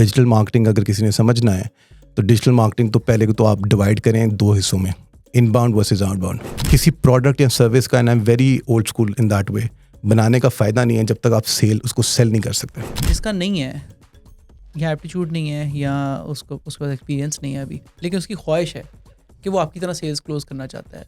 Digital marketing अगर किसी ने समझना है तो डिजिटल मार्केटिंग तो पहले तो आप डिवाइड करें 2 हिस्सों में, इनबाउंड वर्सेस आउटबाउंड। किसी प्रोडक्ट या सर्विस का, and I am very old school in that way, बनाने का फ़ायदा नहीं है जब तक आप उसको सेल नहीं कर सकते। जिसका नहीं है या एप्टीट्यूड नहीं है या उसके पास एक्सपीरियंस नहीं है अभी, लेकिन उसकी ख्वाहिश है कि वो आपकी तरह सेल्स क्लोज करना चाहता है,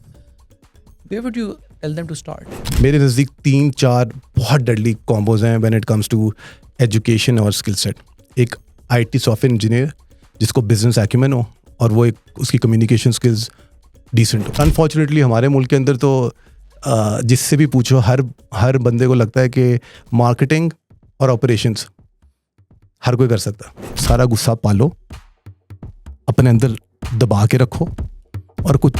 where would you tell them to start? मेरे नज़दीक 3-4 बहुत डेडली कॉम्बोज हैं when it comes to education और स्किल सेट। एक IT सॉफ्टवेयर इंजीनियर जिसको बिजनेस एक्यूमेन हो और वो एक उसकी कम्युनिकेशन स्किल्स डिसेंट हो। अनफॉर्चुनेटली हमारे मुल्क के अंदर तो जिससे भी पूछो हर बंदे को लगता है कि मार्केटिंग और ऑपरेशंस हर कोई कर सकता है। सारा गुस्सा पालो, अपने अंदर दबा के रखो और कुछ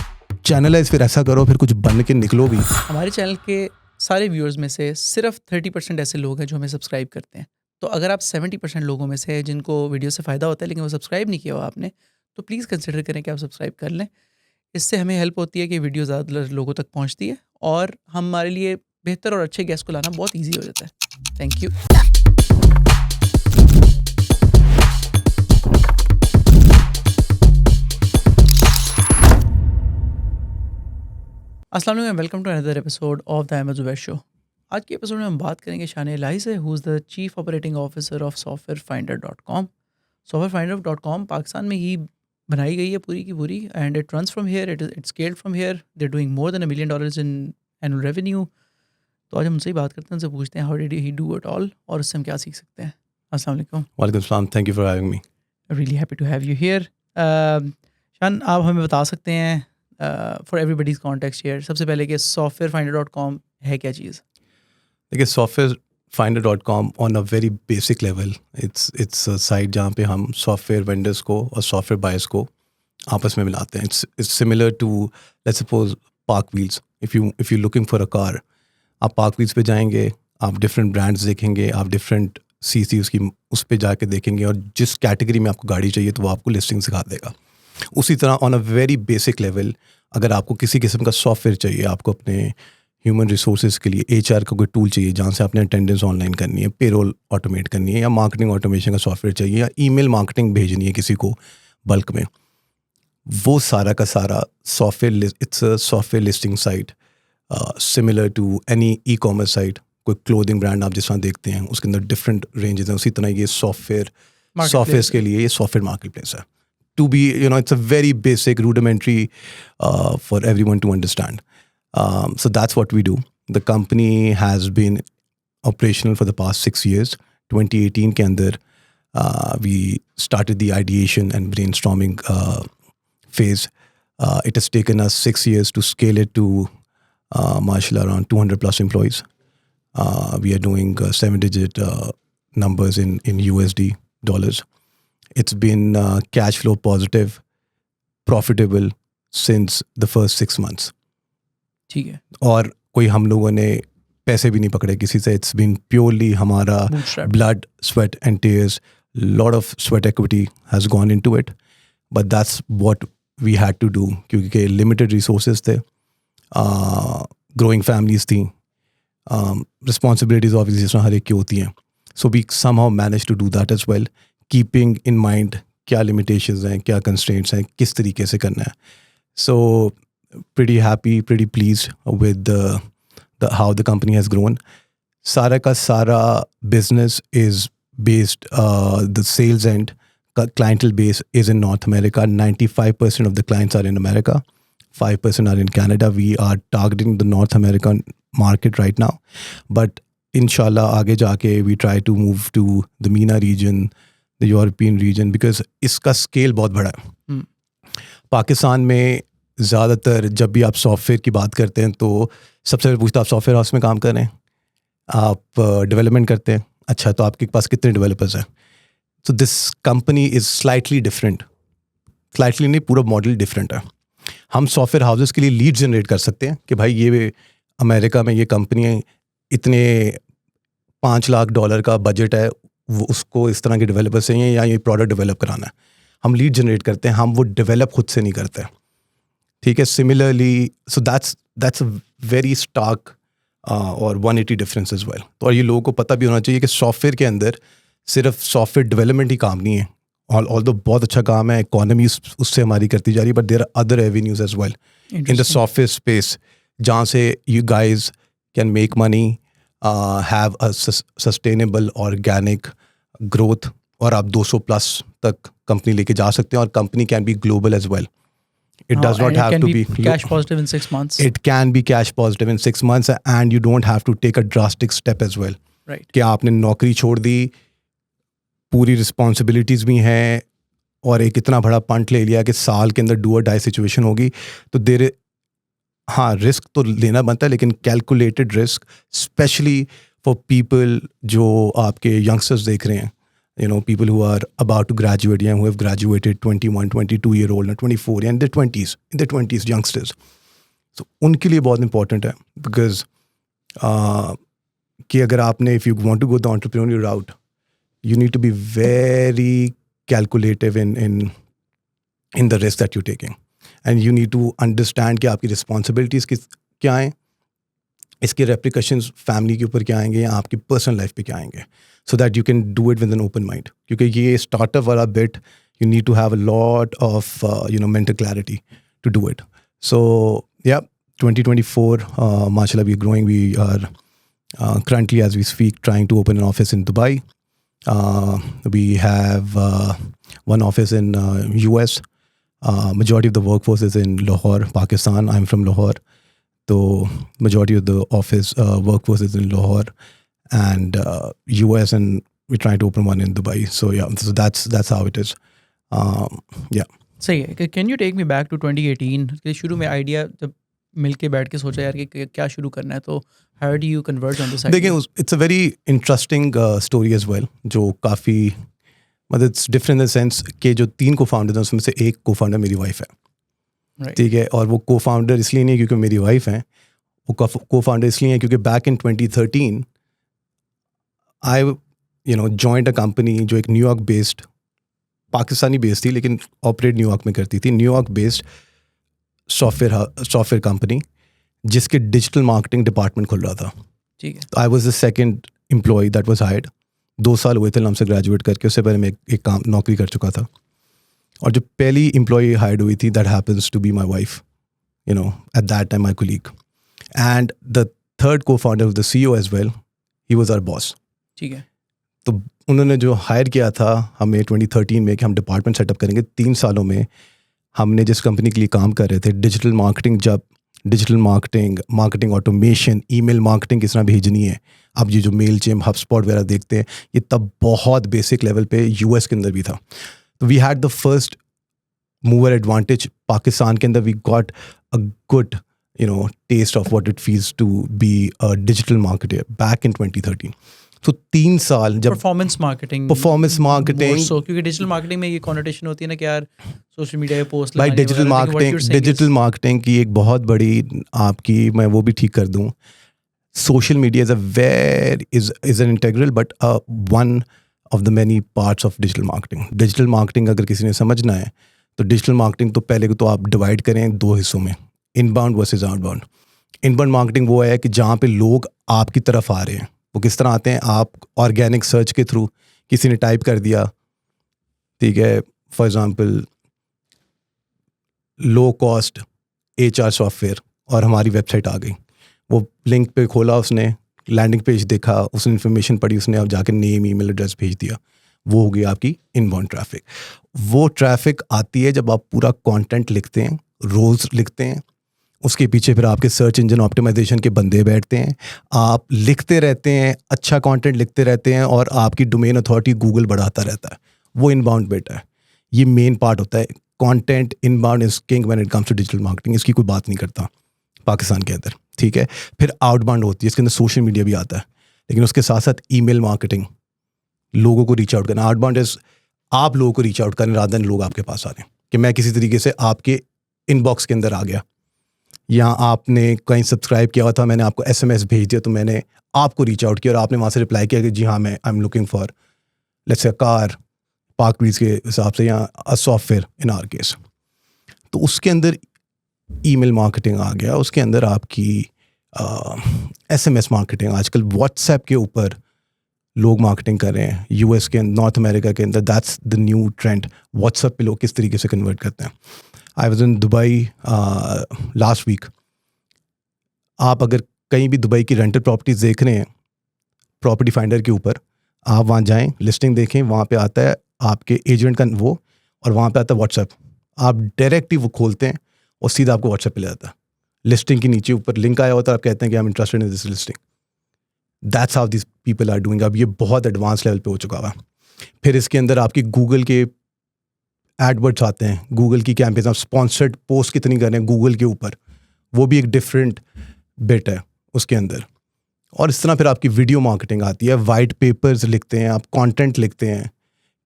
चैनलाइज फिर ऐसा करो, फिर कुछ बन के निकलो भी। हमारे चैनल के सारे व्यूअर्स में से सिर्फ 30% ऐसे लोग हैं जो हमें सब्सक्राइब करते हैं। तो अगर आप 70% लोगों में से जिनको वीडियो से फ़ायदा होता है लेकिन वो सब्सक्राइब नहीं किया हुआ आपने, तो प्लीज़ कंसिडर करें कि आप सब्सक्राइब कर लें। इससे हमें हेल्प होती है कि वीडियो ज़्यादा लोगों तक पहुंचती है और हमारे लिए बेहतर और अच्छे गेस्ट को लाना बहुत ईजी हो जाता है। Thank you. अस्सलाम वालेकुम, welcome to another episode of the Ahmed Zubair show. आज के एपिसोड में हम बात करेंगे शान इलाही से, who is the chief operating officer of softwarefinder.com। softwarefinder.com Pakistan में ही बनाई गई है पूरी की पूरी, and it runs from here, it scaled from here, they are doing more than $1 million in annual revenue. तो आज हम उनसे ही बात करते हैं, उनसे पूछते हैं how did he do it all और उससे हम क्या सीख सकते हैं। अस्सलाम वालेकुम। वालेकुम सलाम, thank you for having me. Really happy to have you here. Shan, आप हमें बता सकते हैं फॉर एवरीबडीज़ कॉन्टेक्स्ट हियर, सबसे पहले कि softwarefinder.com है क्या चीज़? देखिए, softwarefinder.com on a very basic level it's a site जहाँ पे हम सॉफ्टवेयर वेंडर्स को और सॉफ्टवेयर बायर्स को आपस में मिलाते हैं। It's similar to let's suppose PakWheels. If you looking for a car, आप पार्क व्हील्स पे जाएंगे, आप डिफरेंट ब्रांड्स देखेंगे, आप डिफरेंट CC उसकी उस पे जाके देखेंगे और जिस कैटेगरी में आपको गाड़ी चाहिए तो वो आपको लिस्टिंग सिखा देगा। उसी तरह on a very basic level अगर आपको किसी किस्म का सॉफ्टवेयर चाहिए, आपको अपने ह्यूमन रिसोर्सेज के लिए HR का कोई टूल चाहिए जहाँ से आपने अटेंडेंस ऑनलाइन करनी है, पेरोल ऑटोमेट करनी है, या मार्केटिंग ऑटोमेशन का सॉफ्टवेयर चाहिए, या ईमेल मार्केटिंग भेजनी है किसी को बल्क में, वो सारा का सारा software, it's a software listing site similar to any ecommerce site. कोई क्लोथिंग ब्रांड आप जिस तरह देखते हैं उसके अंदर डिफरेंट रेंजेस हैं, उसी तरह ये सॉफ्टवेयर के लिए ये सॉफ्टवेयर मार्केट प्लेस है। To be, it's a very basic, rudimentary for everyone to understand. So that's what we do. The company has been operational for the past 6 years. 2018 के अंदर we started the ideation and brainstorming phase. It has taken us 6 years to scale it to, mashallah, around 200 plus employees. We are doing 7-digit numbers in USD dollars. It's been cash flow positive, profitable since the first 6 months. ठीक है। और कोई हम लोगों ने पैसे भी नहीं पकड़े किसी से। It's been purely हमारा blood, sweat and tears. Lot of sweat equity has gone into it, but that's what we had to do क्योंकि limited resources थे, growing families थी, responsibilities obviously जिस तरह हर एक की होती हैं. So we somehow managed to do that as well, keeping in mind क्या limitations हैं, क्या constraints हैं, किस तरीके से करना है. So pretty happy, pretty pleased with the how the company has grown. सारा का सारा business is based, the sales end, clientele base is in North America. 95% of the clients are in America, 5% are in Canada. We are targeting the North American market right now, but inshallah आगे जाके we try to move to the MENA region, the European region, because इसका scale बहुत बड़ा है. पाकिस्तान में ज़्यादातर जब भी आप सॉफ्टवेयर की बात करते हैं तो सबसे पहले पूछते हैं आप सॉफ्टवेयर हाउस में काम कर रहे हैं, आप डेवलपमेंट करते हैं, अच्छा तो आपके पास कितने डेवलपर्स हैं. तो this company is slightly different, slightly नहीं, पूरा मॉडल डिफरेंट है. हम सॉफ्टवेयर हाउसेस के लिए लीड जनरेट कर सकते हैं कि भाई ये अमेरिका में ये कंपनी है, इतने $5 लाख का बजट है, वो उसको इस तरह के डेवलपर चाहिए या ये प्रोडक्ट डेवलप कराना है. हम लीड जनरेट करते हैं, हम वो डेवलप खुद से नहीं करते. ठीक है. Similarly so that's a very stark और 180 डिफरेंस एज वेल. तो और ये लोगों को पता भी होना चाहिए कि सॉफ्टवेयर के अंदर सिर्फ सॉफ्टवेयर डेवलपमेंट ही काम नहीं है, ऑल दो बहुत अच्छा काम है, इकोनॉमी उससे हमारी करती जा रही है, but there are other avenues as well in the software space जहाँ से you guys can make money, have a sustainable organic growth, और आप 200 प्लस तक कंपनी लेके जा सकते हैं, और company can be global as well. It does not have to be cash positive in 6 months. It can be cash positive in 6 months, and you don't have to take a drastic step as well. Right. कि आपने नौकरी छोड़ दी, पूरी responsibilities भी हैं, और एक इतना बड़ा पंट ले लिया कि साल के अंदर डू और डाई सिचुएशन होगी, तो देर हाँ रिस्क तो लेना बनता है, लेकिन calculated risk, specially for people जो आपके यंगस्टर्स देख रहे हैं, you know, people who are about to graduate, yeah, who have graduated 21, 22-year-old, 24, yeah, in their 20s, youngsters. So उनके लिए बहुत important है, because कि अगर आपने, if you want to go the entrepreneurial route, you need to be very calculative in the risk that you're taking, and you need to understand कि आपकी responsibilities क्या हैं, इसके repercussions फैमिली के ऊपर क्या आएंगे या आपकी पर्सनल लाइफ पे क्या आएंगे, so that you can do it with an open mind. क्योंकि ये startup वाला bit, you need to have a lot of mental clarity to do it. So yeah, 2024, mashallah, we're growing. We are currently, as we speak, trying to open an office in Dubai. We have one office in US. Majority of the workforce is in Lahore, Pakistan. I'm from Lahore. So majority of the office workforce is in Lahore and US, and we're trying to open one in Dubai. So yeah, so that's how it is. Yeah. सही है. Can you take me back to 2018? कि शुरू में idea जब मिलके बैठ के सोचा यार कि क्या शुरू करना है, तो how do you converge on this idea? देखिए, it's a very interesting story as well, जो काफ़ी मतलब it's different in the sense कि जो 3 co-founders हैं उसमें से एक co-founder मेरी वाइफ है. ठीक है, और वो co-founder इसलिए नहीं क्योंकि मेरी वाइफ है, वो co-founder इसलिए है क्योंकि back in 2013 I joined a company जो एक न्यूयॉर्क बेस्ड, पाकिस्तानी बेस्ड थी लेकिन ऑपरेट न्यूयॉर्क में करती थी, न्यूयॉर्क बेस्ड सॉफ्टवेयर कंपनी जिसके डिजिटल मार्केटिंग डिपार्टमेंट खुल रहा था. ठीक है. तो I was the second employee that was hired. 2 साल हुए थे हमसे ग्रेजुएट करके, उससे पहले मैं एक काम नौकरी कर चुका था. और जो पहली एम्प्लॉय हायर्ड हुई थी, that happens to be my wife, at that time my colleague. And the third cofounder of the CEO as well, he was our boss. ठीक है. तो उन्होंने जो हायर किया था हमें 2013 में कि हम डिपार्टमेंट सेटअप करेंगे. 3 सालों में हमने जिस कंपनी के लिए काम कर रहे थे, digital marketing automation, email marketing किस तरह भेजनी है, अब ये जो मेल चेम, हबस्पॉट वगैरह देखते हैं, ये तब बहुत बेसिक लेवल पे US के अंदर भी था. तो we had the first mover advantage Pakistan के अंदर. We got a good taste of what it feels to be a digital marketer back in 2013. So 3 साल जब परफॉर्मेंस मार्केटिंग क्योंकि डिजिटल मार्केटिंग में ये कॉनोटेशन होती है ना कि यार सोशल मीडिया पे पोस्ट भाई, डिजिटल मार्केटिंग की एक बहुत बड़ी आपकी, मैं वो भी ठीक कर दूं, social media is an integral but one of the many parts of digital marketing. Digital marketing अगर किसी ने समझना है तो डिजिटल मार्केटिंग तो पहले तो आप डिवाइड करें 2 हिस्सों में, inbound versus outbound. Inbound marketing वो है कि जहाँ पे लोग आपकी तरफ आ रहे हैं. वो किस तरह आते हैं? आप ऑर्गेनिक सर्च के थ्रू, किसी ने टाइप कर दिया, ठीक है, for example low cost HR software, और हमारी वेबसाइट आ गई. वो लिंक पे खोला उसने, लैंडिंग पेज देखा, उसने इन्फॉर्मेशन पढ़ी, उसने अब जाकर नेम, ईमेल एड्रेस भेज दिया. वो हो गई आपकी इनबाउंड ट्रैफिक. वो ट्रैफिक आती है जब आप पूरा कंटेंट लिखते हैं, रोल्स लिखते हैं, उसके पीछे फिर आपके सर्च इंजन ऑप्टिमाइजेशन के बंदे बैठते हैं, आप लिखते रहते हैं, अच्छा कंटेंट लिखते रहते हैं, और आपकी डोमेन अथॉरिटी गूगल बढ़ाता रहता है. वो इनबाउंड बिट है. ये मेन पार्ट होता है. Content inbound is king when it comes to digital marketing. इसकी कोई बात नहीं करता पाकिस्तान के अंदर, ठीक है. फिर आउटबाउंड होती है, इसके अंदर सोशल मीडिया भी आता है, लेकिन उसके साथ साथ ईमेल मार्केटिंग, लोगों को रीच आउट करना. आउटबाउंड इज आप लोगों को रीच आउट करें रादर देन लोग आपके पास आ रहे हैं, कि मैं किसी तरीके से आपके इनबॉक्स के अंदर आ गया, या आपने कहीं सब्सक्राइब किया हुआ था, मैंने आपको SMS भेज दिया, तो मैंने आपको रीच आउट किया और आपने वहाँ से रिप्लाई किया कि जी हाँ, मैं I am looking for let's say car, park रीज के हिसाब से, या a software in our case. तो उसके अंदर ईमेल मार्केटिंग आ गया. उसके अंदर आपकी SMS मार्केटिंग, आजकल व्हाट्सएप के ऊपर लोग मार्केटिंग कर रहे हैं यूएस के नॉर्थ अमेरिका के अंदर. That's the new trend. WhatsApp पे लोग किस तरीके से कन्वर्ट करते हैं. I was in Dubai last week. आप अगर कहीं भी दुबई की रेंटल प्रॉपर्टीज देख रहे हैं प्रॉपर्टी फाइंडर के ऊपर, आप वहाँ जाएं, लिस्टिंग देखें, वहाँ पे आता है आपके एजेंट का वो, और वहाँ पे आता है व्हाट्सएप. आप डायरेक्ट ही वो खोलते हैं और सीधा आपको व्हाट्सएप पे ले जाता है. लिस्टिंग के नीचे ऊपर लिंक आया होता है, आप कहते हैं कि I am interested in this listing. That's how this people are doing. अब ये बहुत एडवांस लेवल पे हो चुका हुआ. फिर इसके अंदर आपकी गूगल के एडवर्ड्स आते हैं, गूगल की कैंपेन, आप स्पॉन्सर्ड पोस्ट कितनी कर रहे हैं गूगल के ऊपर, वो भी एक डिफरेंट बिट है उसके अंदर. और इस तरह फिर आपकी वीडियो मार्केटिंग आती है, वाइट पेपर्स लिखते हैं आप, कंटेंट लिखते हैं,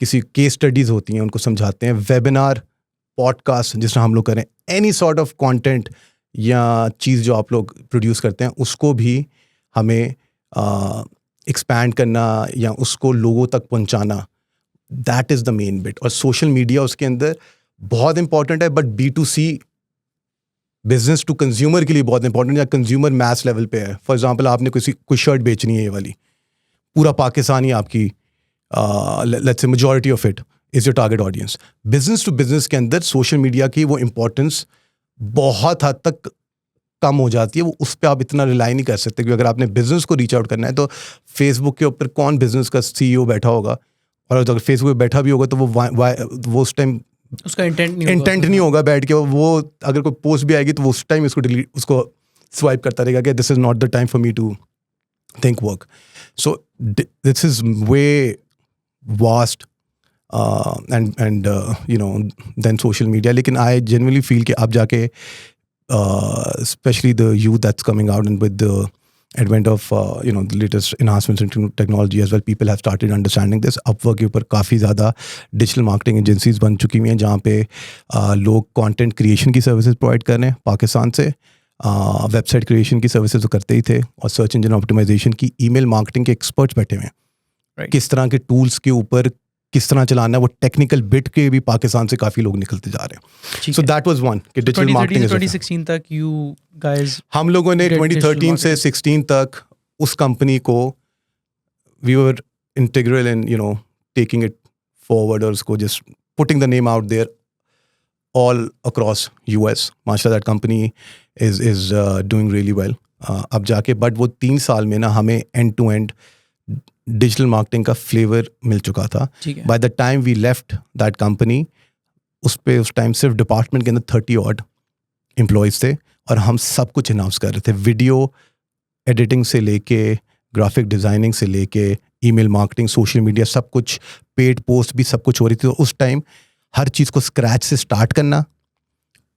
किसी केस स्टडीज़ होती हैं उनको समझाते हैं, वेबिनार, पॉडकास्ट जिस तरह हम लोग करें, एनी सॉर्ट ऑफ कंटेंट या चीज़ जो आप लोग प्रोड्यूस करते हैं उसको भी हमें एक्सपैंड करना या उसको लोगों तक पहुंचाना. That is the main bit. और सोशल मीडिया उसके अंदर बहुत इंपॉर्टेंट है, but B2C business to consumer के लिए बहुत इंपॉर्टेंट, या कंज्यूमर मैस लेवल पे है. फॉर एग्जांपल आपने कोई शर्ट बेचनी है, ये वाली, पूरा पाकिस्तान ही आपकी लेट्स से majority of it is your target audience. Business to business के अंदर सोशल मीडिया की वो इम्पोर्टेंस बहुत हद तक कम हो जाती है. वो उस पर आप इतना रिलाई नहीं कर सकते, क्योंकि अगर आपने बिजनेस को रीच आउट करना है तो फेसबुक के ऊपर कौन बिजनेस का CEO बैठा होगा, और अगर फेसबुक पे बैठा भी होगा तो वो उस टाइम उसका इंटेंट नहीं होगा बैठ के, वो अगर कोई पोस्ट भी आएगी तो वो उस टाइम उसको स्वाइप करता रहेगा कि this is not the time for me to think work. So this is way vast and you know then social media. लेकिन आई जेन्युइनली फील कि अब जाके especially the youth that's coming out, and with the advent of the latest enhancements in technology as well, people have started understanding this. Upwork के ऊपर काफ़ी ज़्यादा digital marketing agencies बन चुकी हुई हैं जहाँ पे लोग कंटेंट क्रिएशन की सर्विसेज प्रोवाइड कर रहे हैं पाकिस्तान से. वेबसाइट क्रिएशन की सर्विसेज तो करते ही थे, और सर्च इंजन ऑप्टिमाइजेशन की, ईमेल मार्केटिंग के एक्सपर्ट्स बैठे हुए हैं. Right. किस तरह के टूल्स के ऊपर किस तरह चलाना है, वो टेक्निकल बिट के भी पाकिस्तान से काफ़ी लोग निकलते जा रहे हैं. सो दैट वाज वन कि डिजिटल मार्केटिंग 2016 तक यू गाइस, हम लोगों ने 2013 से 16 तक उस कंपनी को we were integral in taking it forward, और उसको just putting the name out there all across US. माशाल्लाह that company is doing really well अब जाके. बट वो 3 साल में ना हमें end to end digital marketing का फ्लेवर मिल चुका था. By the time we left that company, उस टाइम सिर्फ डिपार्टमेंट के अंदर 30 ऑड एम्प्लॉयज़ थे, और हम सब कुछ इनाउंस कर रहे थे. वीडियो एडिटिंग से लेके, ग्राफिक डिज़ाइनिंग से लेके, ईमेल मार्केटिंग, सोशल मीडिया, सब कुछ, पेड पोस्ट भी सब कुछ हो रही थी. तो उस टाइम हर चीज़ को स्क्रैच से स्टार्ट करना,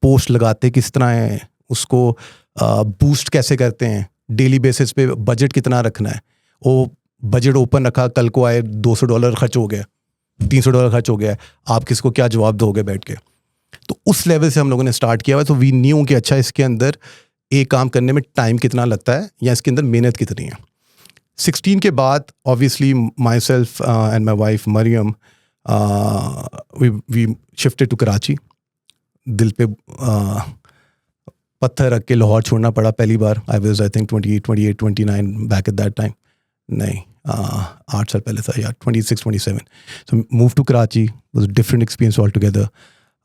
पोस्ट लगाते किस तरह है, उसको बूस्ट कैसे करते हैं, डेली बेसिस पे बजट कितना रखना है. वो बजट ओपन रखा, कल को आए $200 खर्च हो गया, $300 खर्च हो गया, आप किसको क्या जवाब दोगे बैठ के. तो उस लेवल से हम लोगों ने स्टार्ट किया हुआ. तो वी न्यू कि अच्छा इसके अंदर एक काम करने में टाइम कितना लगता है, या इसके अंदर मेहनत कितनी है. 16 के बाद obviously myself and my wife Maryam we shifted to Karachi. दिल पे पत्थर रख के लाहौर छोड़ना पड़ा पहली बार. I was I think 28-29 back at that time. नहीं, 8 साल पहले था यार, 26-27. So moved to Karachi, was a different experience altogether.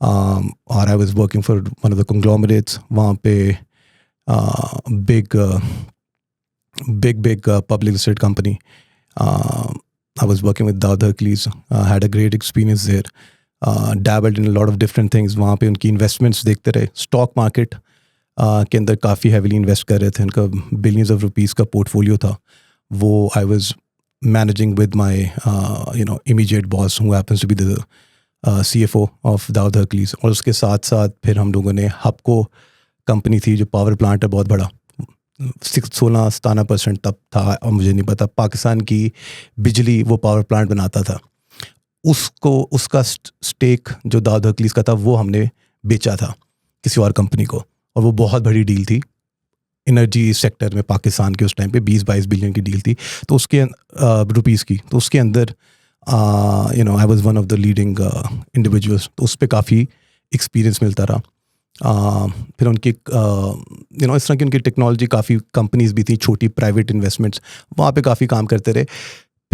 और I was working for one of the conglomerates वहाँ पे, big public listed company. I was working with Daud Hercules. Had a great experience there. Dabbled in a lot of different things. वहाँ पे उनकी investments देखते रहे. Stock market के अंदर काफ़ी heavily invest कर रहे थे. उनका billions of rupees का portfolio था. वो I was managing with my immediate boss who happens to be the CFO of Daud Hercules. और उसके साथ साथ फिर हम लोगों ने हबको कंपनी थी जो पावर प्लांट है बहुत बड़ा, 16-17% तब था, और मुझे नहीं पता, पाकिस्तान की बिजली वो पावर प्लांट बनाता था. उसका स्टेक जो दाऊद हर्कुलिस का था वो हमने बेचा था किसी और कंपनी को, और वो बहुत बड़ी डील थी एनर्जी सेक्टर में पाकिस्तान के. उस टाइम पे 20-22 बिलियन की डील थी, तो उसके रुपीस की. तो उसके अंदर I was one of the leading individuals. तो उस पर काफ़ी एक्सपीरियंस मिलता रहा. फिर उनकी इस तरह की उनकी टेक्नोलॉजी, काफ़ी कंपनीज भी थी छोटी प्राइवेट इन्वेस्टमेंट्स, वहाँ पे काफ़ी काम करते रहे.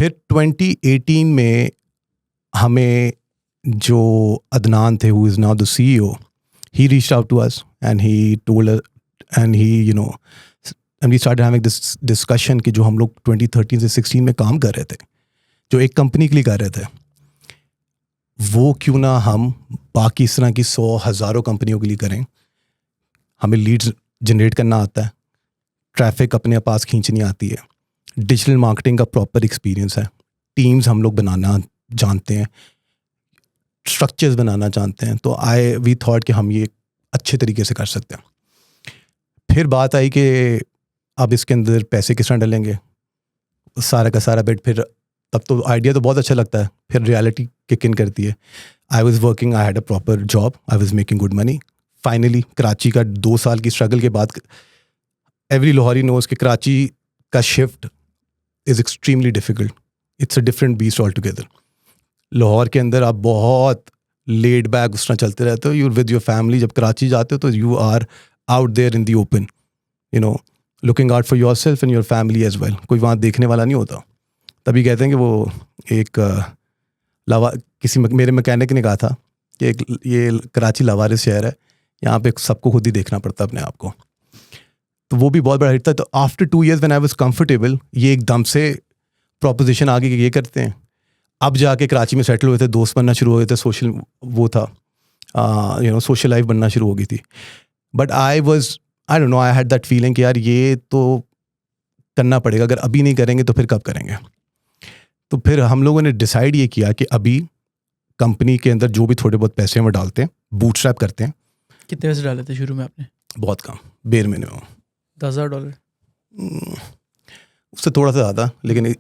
फिर 2018 में हमें जो अदनान थे, who is now the CEO, he reached out to us and he told us, and he, you know, and we started having this discussion कि जो हम लोग 2013 से 16 में काम कर रहे थे, जो एक कंपनी के लिए कर रहे थे, वो क्यों ना हम बाकी इस तरह की 100 हज़ारों कंपनियों के लिए करें. हमें लीड्स जनरेट करना आता है, ट्रैफिक अपने पास खींचनी आती है, डिजिटल मार्केटिंग का प्रॉपर एक्सपीरियंस है, टीम्स हम लोग बनाना जानते हैं, स्ट्रक्चर्स बनाना जानते हैं. तो वी थॉट कि हम ये अच्छे तरीके से कर सकते हैं. फिर बात आई कि अब इसके अंदर पैसे किस तरह डालेंगे, सारा का सारा बिट. फिर तब तो आइडिया तो बहुत अच्छा लगता है, फिर रियलिटी किक इन करती है. I was working, I had a proper job, I was making good money. Finally Karachi का 2 साल की स्ट्रगल के बाद, एवरी लाहौरी नोज कि कराची का shift is extremely difficult. It's a different beast all together. Lahore के अंदर आप बहुत लेड बैक उस तरह चलते रहते हो, यू विद योर फैमिली. जब कराची जाते हो तो you are out there in the open, you know, looking out for yourself and your family as well. कोई वहाँ देखने वाला नहीं होता. तभी कहते हैं कि वो एक मेरे मैकेनिक ने कहा था कि ये कराची लावारिस शहर है, यहाँ पे सबको खुद ही देखना पड़ता है अपने आप को. तो वो भी बहुत बड़ा हिट था. तो after 2 years when I was comfortable, ये एकदम से प्रोपोजिशन आ गई कि ये करते हैं. अब जाके कराची में सेटल हुए थे, दोस्त बनना शुरू हो गए थे, सोशल वो था, सोशल लाइफ बनना शुरू हो गई थी. But I don't no, I had that feeling कि यार ये तो करना पड़ेगा, अगर अभी नहीं करेंगे तो फिर कब करेंगे. तो फिर हम लोगों ने डिसाइड ये किया कि अभी कंपनी के अंदर जो भी थोड़े बहुत पैसे हम डालते हैं, बूटस्ट्रैप करते हैं. कितने पैसे डाले थे शुरू में आपने? बहुत कम, बेर मिनिमम $10,000. उससे थोड़ा सा ज़्यादा, लेकिन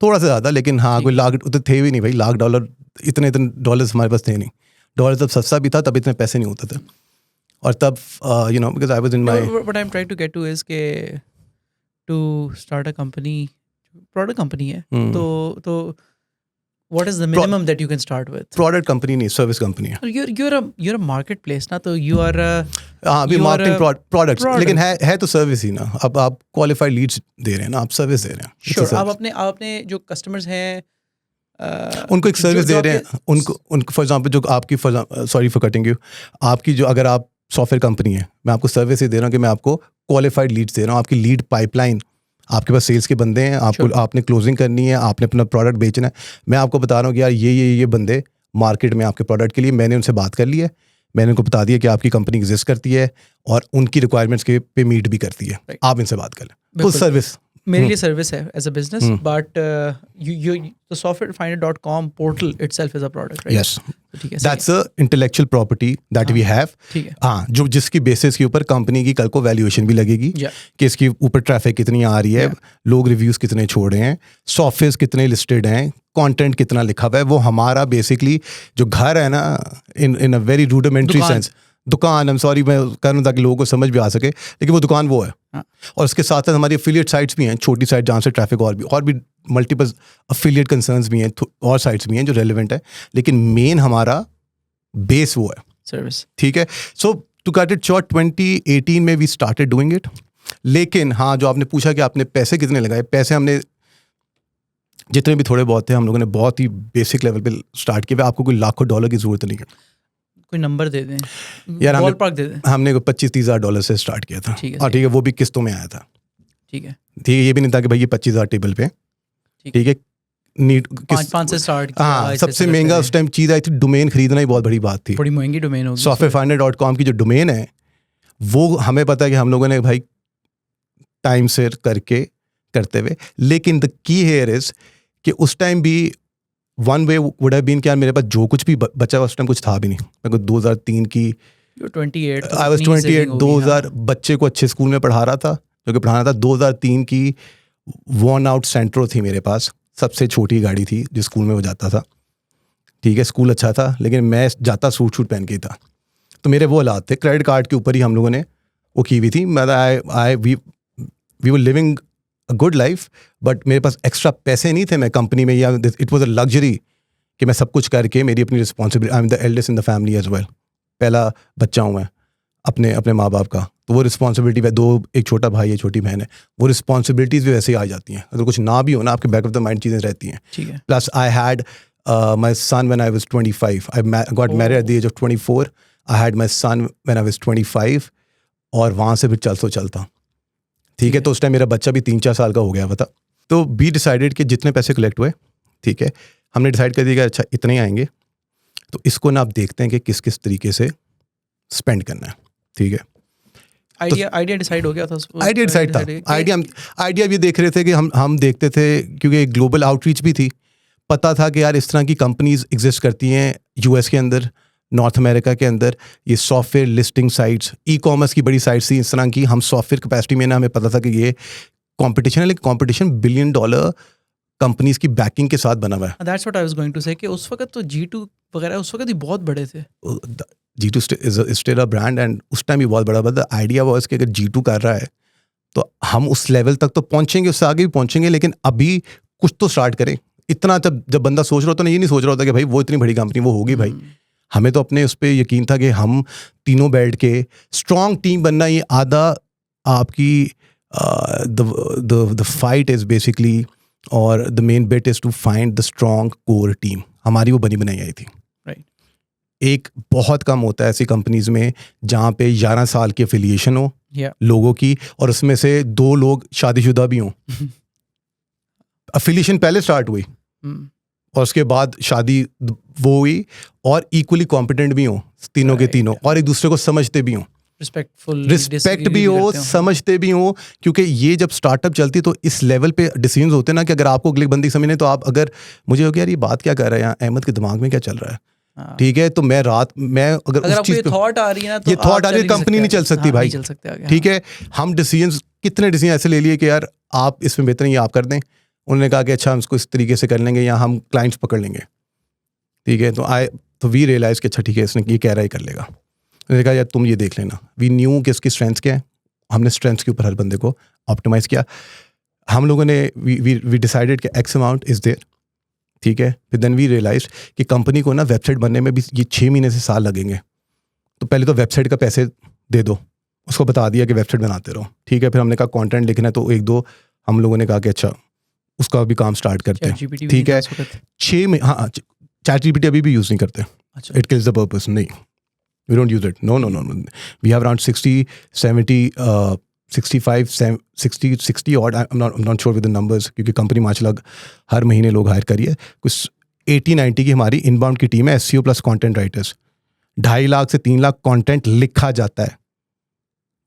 थोड़ा सा ज़्यादा, लेकिन हाँ कोई लाख उतने थे भी नहीं भाई. $1,00,000 इतने डॉलर्स हमारे पास थे नहीं. डॉलर तब सस्ता भी था, तब इतने पैसे नहीं होते थे. और तब because I was in my, what I am trying to get to is के to start a company, product company है, तो what is the minimum that you can start with? Product company नहीं, सर्विस कंपनी है. You're a marketplace ना, तो you are हाँ भी marketing products, लेकिन है तो सर्विस ही ना. अब आप क्वालिफाइड लीड्स दे रहे हैं ना, आप सर्विस दे रहे हैं. Sure, आप अपने जो कस्टमर्स हैं उनको एक सर्विस दे रहे हैं. उनको फॉर एग्जांपल जो आपकी, सॉरी फॉर कटिंग यू, आपकी जो, अगर आप सॉफ्टवेयर कंपनी है, मैं आपको सर्विस ही दे रहा हूँ कि मैं आपको क्वालिफाइड लीड्स दे रहा हूँ. आपकी लीड पाइपलाइन, आपके पास सेल्स के बंदे हैं, आपने क्लोजिंग करनी है, आपने अपना प्रोडक्ट बेचना है. मैं आपको बता रहा हूँ कि यार ये बंदे मार्केट में आपके प्रोडक्ट के लिए, मैंने उनसे बात कर ली है, मैंने उनको बता दिया कि आपकी कंपनी एग्जिस्ट करती है और उनकी रिक्वायरमेंट्स के पे मीट भी करती है. आप इनसे बात कर लें. फुल सर्विस मेरे लिए सर्विस है as a business, but the softwarefinder.com portal itself is a product, right? Yes. ठीक है, That's a intellectual property that we have. ठीक है. हाँ, जो जिसकी बेसिस के ऊपर कंपनी की कल को वैल्यूएशन भी लगेगी कि इसके ऊपर ट्रैफिक कितनी आ रही है, लोग रिव्यूज कितने छोड़ रहे हैं, सॉफ्टवेयर कितने लिस्टेड हैं, कंटेंट कितना लिखा हुआ है. वो हमारा बेसिकली जो घर है ना, इन अ वेरी रूडिमेंट्री सेंस, दुकान, आई एम सॉरी मैं कर रहा हूँ ताकि लोगों को समझ भी आ सके, लेकिन वो दुकान वो है. और उसके साथ साथ हमारी एफिलिएट साइट्स भी हैं, छोटी साइट जहाँ से ट्रैफिक और भी मल्टीपल एफिलिएट कंसर्न्स भी हैं, और साइट्स भी हैं जो रेलिवेंट है, लेकिन मेन हमारा बेस वो है सर्विस. ठीक है. सो टू कट इट शॉर्ट, 2018 में वी स्टार्टेड डूइंग इट. लेकिन हाँ, जो आपने पूछा कि आपने पैसे कितने लगाए, पैसे हमने जितने भी थोड़े बहुत थे, हम लोगों ने बहुत ही बेसिक लेवल पे स्टार्ट किया. आपको कोई लाखों डॉलर की जरूरत नहीं है. कोई नंबर दे दें यार, हमने $25,000 से स्टार्ट किया था. ठीक है, और ठीक है, वो भी किस्तों में आया था. ठीक है, ये भी नहीं था कि भाई ये 25,000 टेबल पे. ठीक है, नीट 5 से स्टार्ट किया. हाँ, सबसे महंगा उस टाइम चीज़ आई थी, डोमेन खरीदना ही बहुत बड़ी बात थी. बड़ी महंगी डोमेन होगी. softwarefinder.com की जो डोमेन है, वो हमें पता है कि हम लोगों ने भाई टाइम से करते हुए. लेकिन द की हेयर इज कि उस टाइम भी one way would have been कि यार मेरे पास जो कुछ भी बचा हुआ, उस टाइम कुछ था भी नहीं. मेरे को 2003 की, आई वाज 28, 2000 बच्चे को अच्छे स्कूल में पढ़ा रहा था, जो कि पढ़ाना था. 2003 की वॉर्न आउट सेंट्रो थी मेरे पास, सबसे छोटी गाड़ी थी जिस स्कूल में वो जाता था. ठीक है, स्कूल अच्छा था, लेकिन मैं जाता सूट पहन के ही था. तो मेरे वो हालात थे. क्रेडिट कार्ड के ऊपर ही हम लोगों ने वो की हुई थी. We were living a good life, but मेरे पास एक्स्ट्रा पैसे नहीं थे. मैं कंपनी में, या इट वॉज अ लग्जरी कि मैं सब कुछ करके, मेरी अपनी responsibility, I am the eldest in the family as well. पहला बच्चा हूँ मैं, अपने अपने माँ बाप का, तो वो रिस्पॉन्सिबिलिटी, एक छोटा भाई है, छोटी बहन है, वो रिस्पॉन्सिबिलिटीज़ भी वैसे ही आ जाती हैं। अगर कुछ ना भी हो ना, आपके बैक ऑफ द माइंड चीज़ें रहती हैं। ठीक है। Plus I had my son when I was 25, I got married at the age of 24, I had my son when I was 25, और वहाँ से फिर चलता, ठीक है। तो उस टाइम मेरा बच्चा भी 3-4 साल का हो गया था। तो वी डिसाइडेड कि जितने पैसे कलेक्ट हुए, ठीक है, हमने डिसाइड कर दिया कि अच्छा इतने ही आएंगे, तो इसको ना आप देखते हैं कि किस किस तरीके से स्पेंड करना है, ठीक है। आइडिया डिसाइड हो गया था। आइडिया डिसाइड था, आइडिया भी देख रहे थे कि हम देखते थे, क्योंकि ग्लोबल आउटरीच भी थी, पता था कि यार इस तरह की कंपनीज एग्जिस्ट करती हैं यूएस के अंदर, नॉर्थ अमेरिका के अंदर, ये software listing sites, e commerce की बड़ी साइट्स थी इस तरह की। हम सॉफ्टवेयर कैपेसिटी में ना, हमें पता था कि ये कंपटीशन है, लेकिन कंपटीशन $1 बिलियन कंपनीज की बैकिंग के साथ बना हुआ है। That's what I was going to say कि उस वक्त तो G2 वगैरह उस वक्त ही बहुत बड़े थे। G2 is still a brand, and उस टाइम भी बहुत बड़ा, बट द आइडिया वाज कि अगर G2 कर रहा है तो हम उस लेवल तक तो पहुंचेंगे, उससे आगे भी पहुंचेंगे, लेकिन अभी कुछ तो स्टार्ट करें। इतना जब बंदा सोच रहा होता ना, ये नहीं सोच रहा होता कि भाई वो इतनी बड़ी कंपनी वो होगी। भाई हमें तो अपने उस पर यकीन था कि हम तीनों बैठ के स्ट्रॉन्ग टीम बनना, ये आधा आपकी द फाइट इज बेसिकली, और the main bit is to find the strong core team. हमारी वो बनी बनाई आई थी। एक बहुत कम होता है ऐसी कंपनीज में जहाँ पे 11 साल की एफिलिएशन हो लोगों की, और उसमें से 2 लोग शादीशुदा भी हों। एफिलिएशन पहले स्टार्ट हुई और उसके बाद शादी वो हुई, और इक्वली कॉम्पिटेंट भी हों तीनों के तीनों, और एक दूसरे को समझते भी हों, रिस्पेक्ट भी हो, समझते भी हो। क्योंकि ये जब स्टार्टअप चलती तो इस लेवल पे डिसीजंस होते हैं ना, कि अगर आपको अगली बंदी समझने, तो आप अगर मुझे हो गया यार ये बात क्या कर रहा है यहाँ, अहमद के दिमाग में क्या चल रहा है, ठीक है, तो मैं अगर उस चीज पे थॉट आ रही है ना, तो ये थॉट आ रही है, कंपनी नहीं चल सकती भाई, चल सकते आगे। ठीक है। हम कितने डिसीजन ऐसे ले लिए कि यार आप इसमें बेहतर नहीं, आप कर दें। उन्होंने कहा कि अच्छा हम इसको इस तरीके से कर लेंगे, या हम क्लाइंट्स पकड़ लेंगे, ठीक है। तो वी रियलाइज कि अच्छा ठीक है, इसने ये कह रहा है कर लेगा। उन्होंने कहा यार तुम ये देख लेना। वी न्यू कि इसकी स्ट्रेंथ्स क्या है, हमने स्ट्रेंथ्स के ऊपर हर बंदे को ऑप्टिमाइज किया। हम लोगों ने वी डिसाइडेड कि एक्स अमाउंट इज देयर, ठीक है। फिर देन वी रियलाइज कि कंपनी को ना वेबसाइट बनने में भी ये 6 महीने से साल लगेंगे, तो पहले तो वेबसाइट का पैसे दे दो। उसको बता दिया कि वेबसाइट बनाते रहो, ठीक है। फिर हमने कहा कंटेंट लिखना है, तो 1-2 हम लोगों ने कहा कि अच्छा उसका भी काम स्टार्ट करते हैं, ठीक है। 6 में हाँ, ChatGPT अभी भी यूज़ नहीं करते, इट किल्स द पर्पस, नहीं, we don't use it, no. We have around 60 odd, I'm not sure with the numbers, क्योंकि कंपनी माशाल्लाह हर महीने लोग हायर करिए। कुछ 80-90 की हमारी इनबाउंड की टीम है, SEO plus content writers. 2.5 lakh से 3 लाख कंटेंट लिखा जाता है।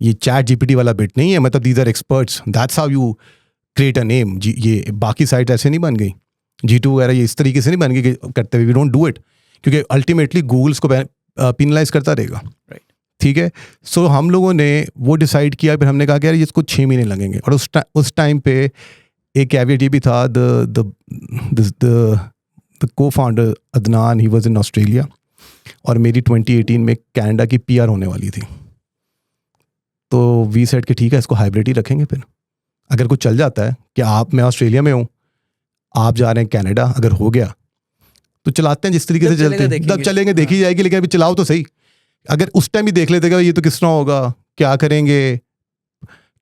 ये ChatGPT वाला बिट नहीं है, मतलब these are experts, that's how you create a name. ये बाकी साइट ऐसे नहीं बन गई, G2 वगैरह ये इस तरीके से नहीं बन गई करते हुए, वी डोंट डू इट, क्योंकि अल्टीमेटली गूगल इसको पिनलाइज करता रहेगा, ठीक है। सो हम लोगों ने वो डिसाइड किया, फिर हमने कहा कि यार इसको 6 महीने लगेंगे। और उस टाइम पे एक कैविएट ये भी था, द को founder Adnan, he was in Australia, और मेरी 2018 में कनाडा की PR होने वाली थी। तो वी सेड कि ठीक है, इसको हाइब्रिड ही रखेंगे। फिर अगर कुछ चल जाता है कि मैं ऑस्ट्रेलिया में हूँ, आप जा रहे हैं कनाडा, अगर हो गया तो चलाते हैं जिस तरीके से चलते हैं, जब चलेंगे देखी जाएगी, लेकिन अभी चलाओ तो सही। अगर उस टाइम भी देख लेते कि ये तो किस तरह होगा, क्या करेंगे,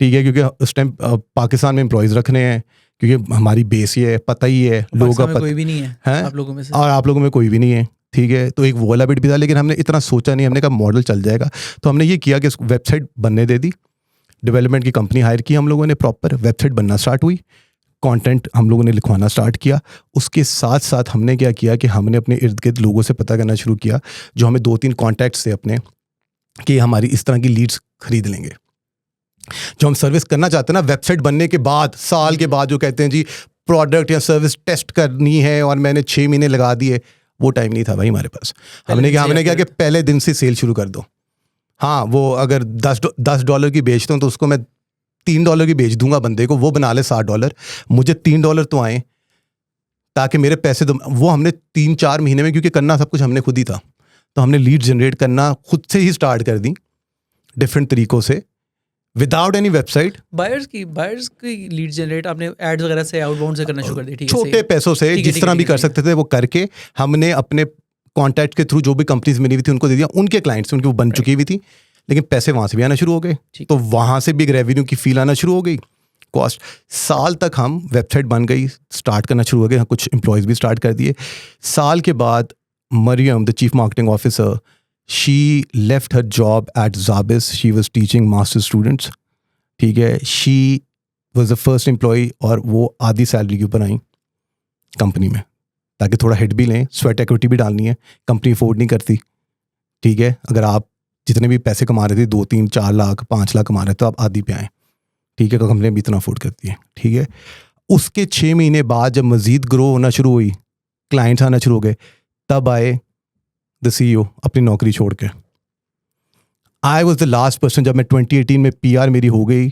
ठीक है, क्योंकि उस टाइम पाकिस्तान में एम्प्लॉयज़ रखने हैं, क्योंकि हमारी बेस ये है, पता ही है, लोगों का कोई भी नहीं है आप लोगों में से, और आप लोगों में कोई भी नहीं है, ठीक है। तो एक वो वाला बिट भी था, लेकिन हमने इतना सोचा नहीं, हमने कहा मॉडल चल जाएगा। तो हमने ये किया कि वेबसाइट बनने दे दी, डेवलपमेंट की कंपनी हायर की हम लोगों ने, प्रॉपर वेबसाइट बनना स्टार्ट हुई, कंटेंट हम लोगों ने लिखवाना स्टार्ट किया। उसके साथ साथ हमने क्या किया कि हमने अपने इर्द गिर्द लोगों से पता करना शुरू किया, जो हमें 2-3 कॉन्टैक्ट्स थे अपने, कि हमारी इस तरह की लीड्स खरीद लेंगे, जो हम सर्विस करना चाहते हैं ना वेबसाइट बनने के बाद, साल के बाद, जो कहते हैं जी प्रोडक्ट या सर्विस टेस्ट करनी है और मैंने 6 महीने लगा दिए, वो टाइम नहीं था भाई हमारे पास। हमने क्या कि पहले दिन से सेल शुरू कर दो। हाँ, वो अगर $10 की बेचता हूँ तो उसको मैं $3 की बेच दूंगा बंदे को, वो बना ले $60, मुझे $3 तो आए, ताकि मेरे पैसे तो वो हमने 3-4 महीने में, क्योंकि करना सब कुछ हमने खुद ही था, तो हमने लीड जनरेट करना खुद से ही स्टार्ट कर दी, डिफरेंट तरीकों से, विदाउट एनी वेबसाइट। बायर्स की लीड जनरेट आपने एड्स वगैरह से, आउटबाउंड से करना शुरू कर दी, ठीक है, छोटे पैसों से जिस तरह भी कर सकते थे वो करके, हमने अपने कॉन्टैक्ट के थ्रू जो भी कंपनीज मिली हुई थी उनको दे दिया, उनके क्लाइंट्स उनकी वो बन चुकी हुई थी। लेकिन पैसे वहाँ से भी आना शुरू हो गए, तो वहाँ से भी एक रेवेन्यू की फील आना शुरू हो गई। कॉस्ट साल तक हम वेबसाइट बन गई, स्टार्ट करना शुरू हो गए, कुछ एम्प्लॉयज़ भी स्टार्ट कर दिए। साल के बाद Maryam, the chief marketing officer, she left her job at जाबिस, she was teaching master students, ठीक है। She was the first employ, और वो आधी सैलरी के ऊपर आई कंपनी में, ताकि थोड़ा हिट भी लें, स्वेट इक्विटी भी डालनी है, कंपनी अफोर्ड नहीं करती, ठीक है। अगर आप जितने भी पैसे कमा रहे थे 2, 3, 4 लाख 5 लाख कमा रहे थे, तो आप आधी पे आएँ, ठीक है, तो कंपनी भी इतना अफोर्ड करती है, ठीक है। उसके 6 महीने बाद जब मज़ीद ग्रो होना शुरू हुई, क्लाइंट्स आना शुरू हो गए, तब आए द CEO अपनी नौकरी छोड़ के। I was the last person, जब मैं 2018 में PR मेरी हो गई,